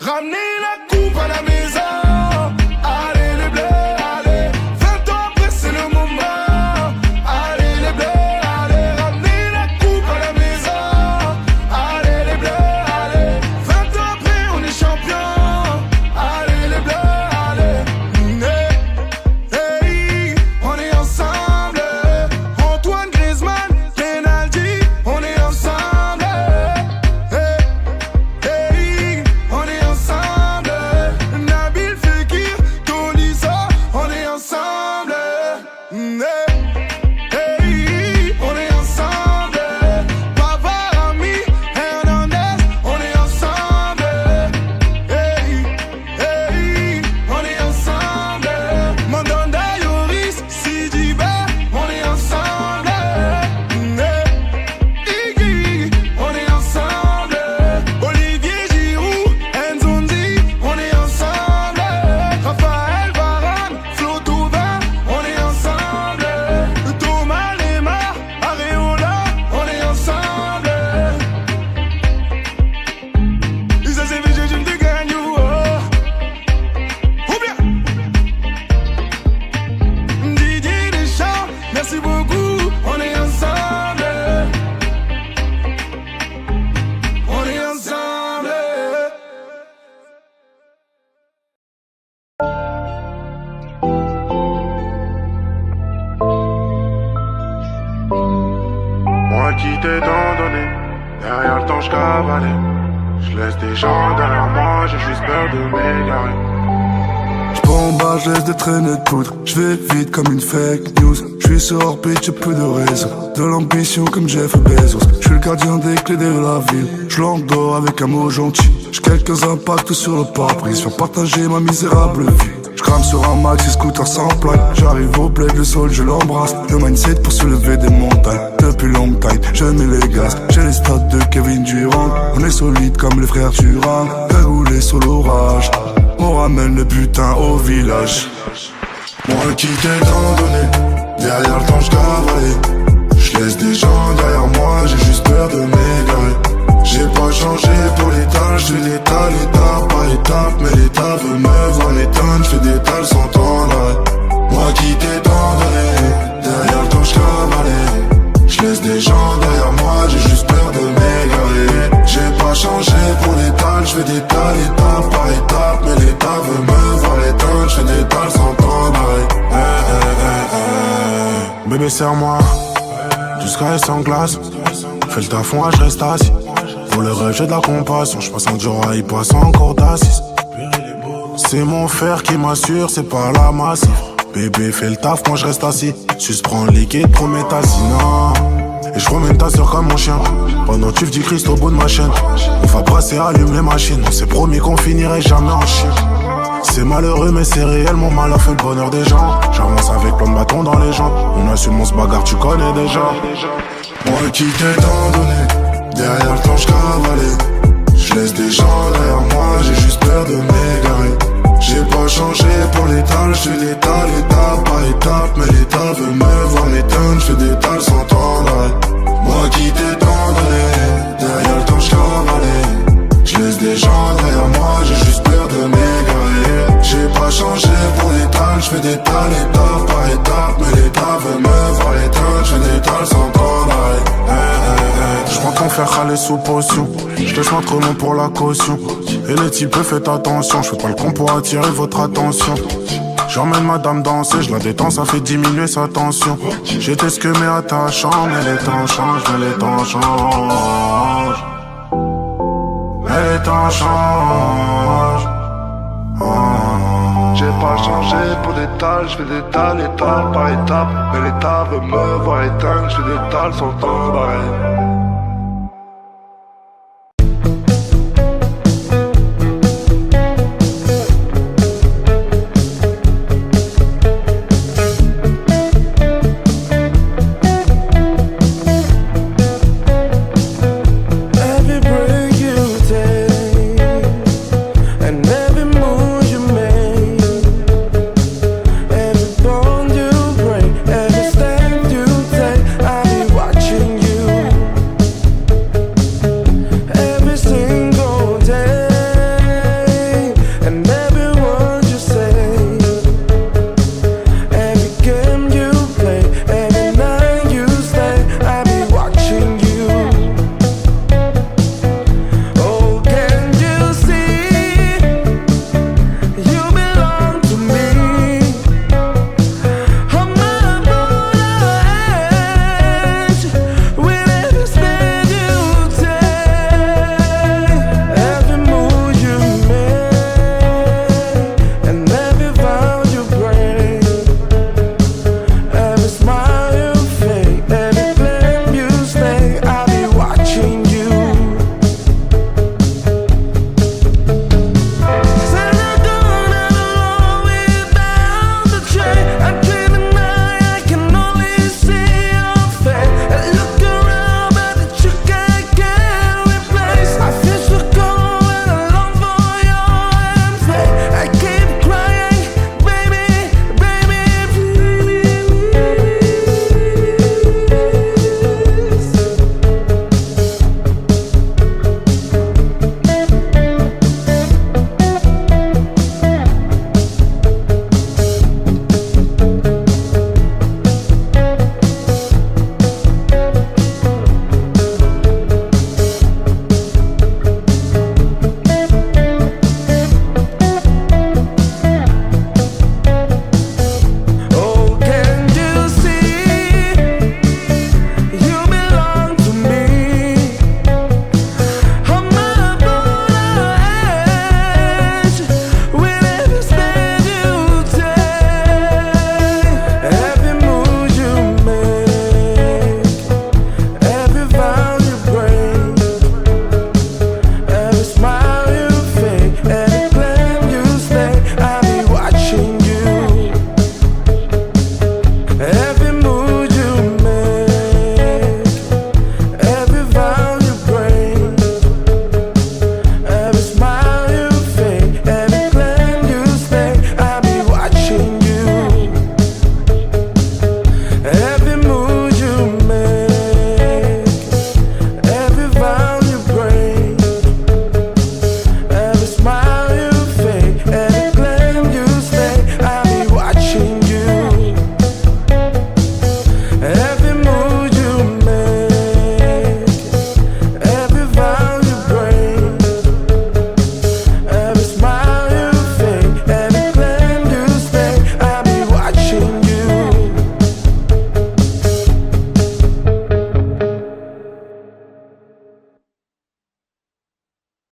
Ramener la coupe à la maison. Allez les bleus, allez. 20 ans après c'est le moment. Allez les bleus, allez. Ramener la coupe à la maison. Allez les bleus, allez. 20 ans après on est champion. Allez les bleus, allez. Hey, on est ensemble. Antoine Griezmann, penalty, on est ensemble. Hey, on est ensemble. Nabil quitté tant donné. Derrière le temps, j'cavalais. J'laisse des gens derrière moi, j'ai juste peur de m'égarer. J'bombarde, j'laisse des traînées de poudre. J'vais vite comme une fake news. J'suis sur orbite, j'ai peu de raison. De l'ambition comme Jeff Bezos. J'suis le gardien des clés de la ville. J'l'endors avec un mot gentil. J'ai quelques impacts sur le pare-brise. Faire partager ma misérable vie. J'crame sur un maxi scooter sans plaque. J'arrive au bled, le sol je l'embrasse. Le mindset pour soulever des montagnes. Depuis long time, je mets les gaz. J'ai les stats de Kevin Durant. On est solide comme les frères Turan. Fait rouler sur l'orage. On ramène le butin au village. Moi qui t'ai tant donné. Derrière le temps j'cavalais. J'laisse des gens derrière moi, j'ai juste peur de m'égarer. J'ai pas changé pour l'état, j'fais l'état, étape par étape. Mais l'état veut me voir m'éteindre, j'fais des tales sans temps d'arrêt. Moi qui t'ai tant donné. Derrière le temps j'cavalais. J'laisse des gens derrière moi, j'ai juste peur de m'égarer. J'ai pas changé pour l'étal, j'fais des tales, étape par étape. Mais l'état veut me voir l'éteindre, j'fais des tales sans temps d'arrêt. Bébé serre-moi, jusqu'à sans glace. Fais le taf, moi je reste assis. Pour le rêve j'ai de la compassion. J'passe en dur, il passe encore d'assis. C'est mon fer qui m'assure, c'est pas la massif. Bébé fais le taf, moi je reste assis. Suce prends le liquide, promets ta sina. Et je promène ta soeur comme mon chien. Pendant tu dis Christ au bout de ma chaîne. On va brasser, allume les machines. On s'est promis qu'on finirait jamais en chien. C'est malheureux mais c'est réel, mon mal a fait le bonheur des gens. J'avance avec plein de bâtons dans les jambes. On assume, on se bagarre, tu connais déjà. Moi qui t'ai tant donné. Derrière le temps j'cavalais. J'laisse des gens derrière moi, j'ai juste peur de m'égarer. J'ai pas changé pour l'étal, j'fais l'étal, étape par étape. Mais l'état veut me voir m'éteindre, j'fais des tales sans temps d'arrêt. Moi qui t'ai tant donné. Derrière le temps j'cavalais. J'laisse des gens derrière moi, j'ai juste peur de m'égarer. J'ai pas changé pour l'étal, j'fais des tales, étape par étape. Mais l'état veut me voir l'éteindre, j'fais des tales sans temps d'arrêt. J'prends ton fer râler sous potion. J'laisse l'entre nom pour la caution. Et les types faites attention, j'fais pas le con pour attirer votre attention. J'emmène madame danser, j'la détends, ça fait diminuer sa tension. J'étais ce que mais attachant, mais les temps changent, mais les temps changent. Mais les temps changent. J'ai pas changé pour des tales, j'fais des tales étape par étape. Mais l'état veut me voir éteindre, j'fais des tales sans temps d'arrêt.